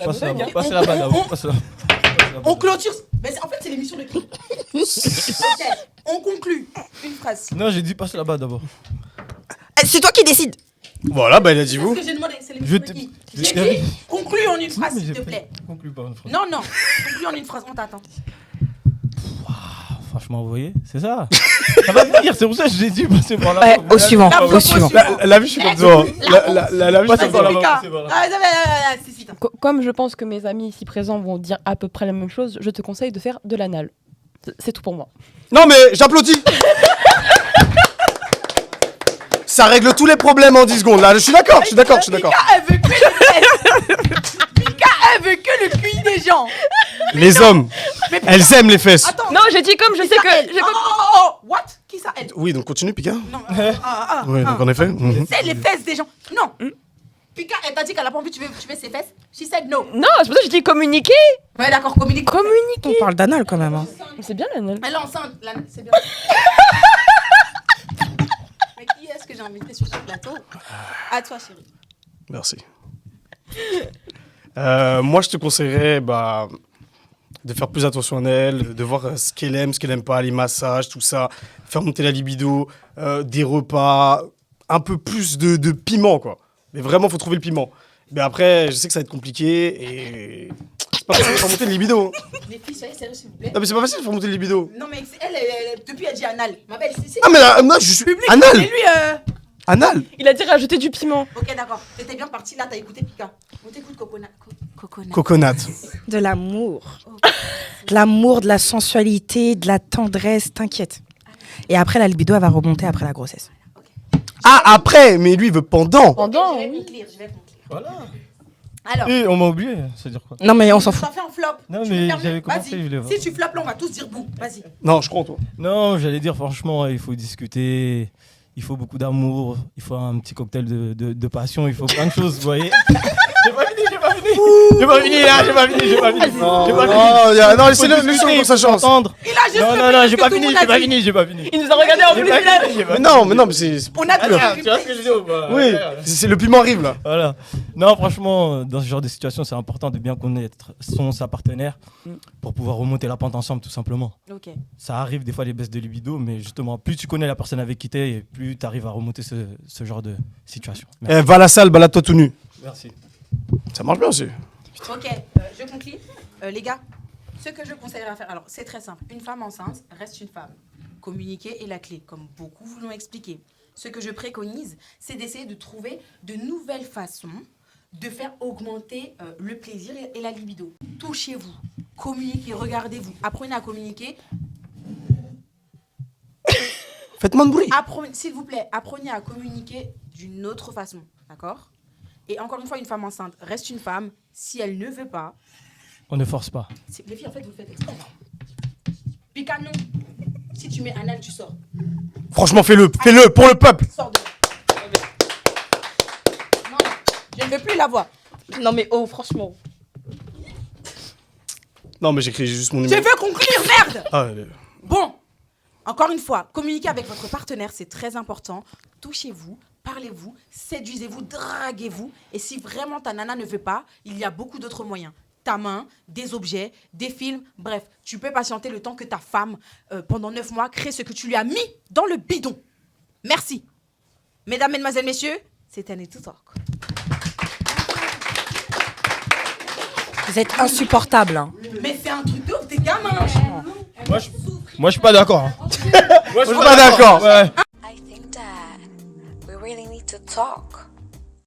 Passe là-bas, d'abord. Passe là. On clôture. Mais en fait, c'est l'émission de qui? Ok, on conclut. Une phrase. Non, j'ai dit passe là-bas d'abord. C'est toi qui décides. Voilà, bah il a dit vous. Ce que j'ai demandé, c'est Je l'émission de t'ai- qui? j'ai- J'ai dit, conclue en une phrase, Mais s'il j'ai te pas- plaît. Conclue par une phrase. Non, non. Conclue en une phrase, on t'attend. Franchement, vous voyez, c'est ça. Ça va venir, c'est pour ça que j'ai dit passer par là. Ouais, au suivant, La au propos suivant. suivante. La vie, je suis comme toi. La vie, je Passe suis par comme là. toi. c'est voilà. Ah, c'est si. Comme je pense que mes amis ici présents vont dire à peu près la même chose, je te conseille de faire de l'anal. C'est tout pour moi. Non, mais j'applaudis. Ça règle tous les problèmes en 10 secondes. Là, je suis d'accord. Mika, elle veut que les fesses. Mika, elle veut que le cul des gens. Les hommes, Mais elles aiment les fesses. Attends. Non, j'ai dit comme je sais que. What? Qui ça, elle? Oui, donc continue, Pika. Non, Oui, donc en effet. mhm. c'est les fesses des gens. Non. Pika, elle t'a dit qu'elle a pas envie de tuer ses fesses. She said no. Non, c'est pour ça que j'ai dit communiquer. Ouais, d'accord, communique. On parle d'anal quand même. Hein. C'est bien l'anal. Elle est enceinte. C'est bien. Mais qui est-ce que j'ai invité sur ce plateau? À toi, chérie. Merci. Moi, je te conseillerais de faire plus attention à elle, de voir ce qu'elle aime pas, les massages, tout ça, faire monter la libido, des repas, un peu plus de piment, quoi. Mais vraiment, faut trouver le piment. Mais après, je sais que ça va être compliqué et c'est pas facile de faire monter le libido. Les filles, soyez sérieux, s'il vous plaît. Non, mais c'est pas facile de faire monter le libido. Non, mais depuis, elle dit anal. Ma belle, c'est Ah, mais là, moi, je suis anal. Et lui, Anal. Il a dit rajouter du piment. Ok, d'accord. T'étais bien parti là, t'as écouté Pika. On t'écoute, Coconut. Coconut. De l'amour. De l'amour, de la sensualité, de la tendresse, t'inquiète. Et après, la libido, elle va remonter après la grossesse. Ah, après, mais lui, il veut pendant. Pendant, Je vais oui. conclure, je vais conclure. Voilà. Alors, Et on m'a oublié, c'est-à-dire quoi? Non, mais on s'en fout. ça fait un flop. Non, Tu mais veux faire j'avais mieux? commencé, Vas-y. je voulais voir. Si tu flops là, on va tous dire bouh. Vas-y. Non, je crois en toi. Non, j'allais dire franchement, il faut discuter, il faut beaucoup d'amour, il faut un petit cocktail de passion, il faut plein de choses, vous voyez. J'ai pas fini. J'ai pas fini. Non, laissez-le pour sa chance. Entendre. Il a juste Non, répété ce j'ai que pas tout le fini, monde a dit. j'ai pas fini. Il nous a regardé en plus. Mais non, mais c'est. On a Ah, tout tu vois ce que je dis ou pas? Oui, c'est le piment arrive là. Voilà. Non, franchement, dans ce genre de situation, c'est important de bien connaître sa partenaire pour pouvoir remonter la pente ensemble, tout simplement. Ok. Ça arrive des fois les baisses de libido, mais justement, plus tu connais la personne avec qui t'es, plus tu arrives à remonter ce genre de situation. Merci. Va à la salle, balade-toi tout nu. Merci. Ça marche bien aussi. Ok, je conclue. Les gars, ce que je conseillerais à faire, alors c'est très simple. Une femme enceinte reste une femme. Communiquer est la clé, comme beaucoup vous l'ont expliqué. Ce que je préconise, c'est d'essayer de trouver de nouvelles façons de faire augmenter le plaisir et la libido. Touchez-vous, communiquez, regardez-vous, apprenez à communiquer. Faites-moi de bruit. S'il vous plaît, apprenez à communiquer d'une autre façon, d'accord? Et encore une fois, une femme enceinte reste une femme. Si elle ne veut pas, On ne force pas. les filles, en fait, vous le faites exprès. Pika, non. Si tu mets anal, tu sors. Franchement, fais-le pour le peuple. Sors de là. Non, je ne veux plus la voir. Non, mais oh, franchement. Non, mais j'écris juste mon Je numéro. veux conclure, merde. Bon, encore une fois, communiquer avec votre partenaire, c'est très important. Touchez-vous, parlez-vous, séduisez-vous, draguez-vous. Et si vraiment ta nana ne veut pas, il y a beaucoup d'autres moyens. Ta main, des objets, des films, bref, tu peux patienter le temps que ta femme, pendant 9 mois, crée ce que tu lui as mis dans le bidon. Merci. Mesdames, Mesdemoiselles, Messieurs, c'était Need to Talk. Vous êtes insupportables. Hein. Mais c'est un truc de ouf, des gamins. Moi, je suis pas d'accord. Hein. Je suis pas d'accord. Ouais. I think that we really need to talk.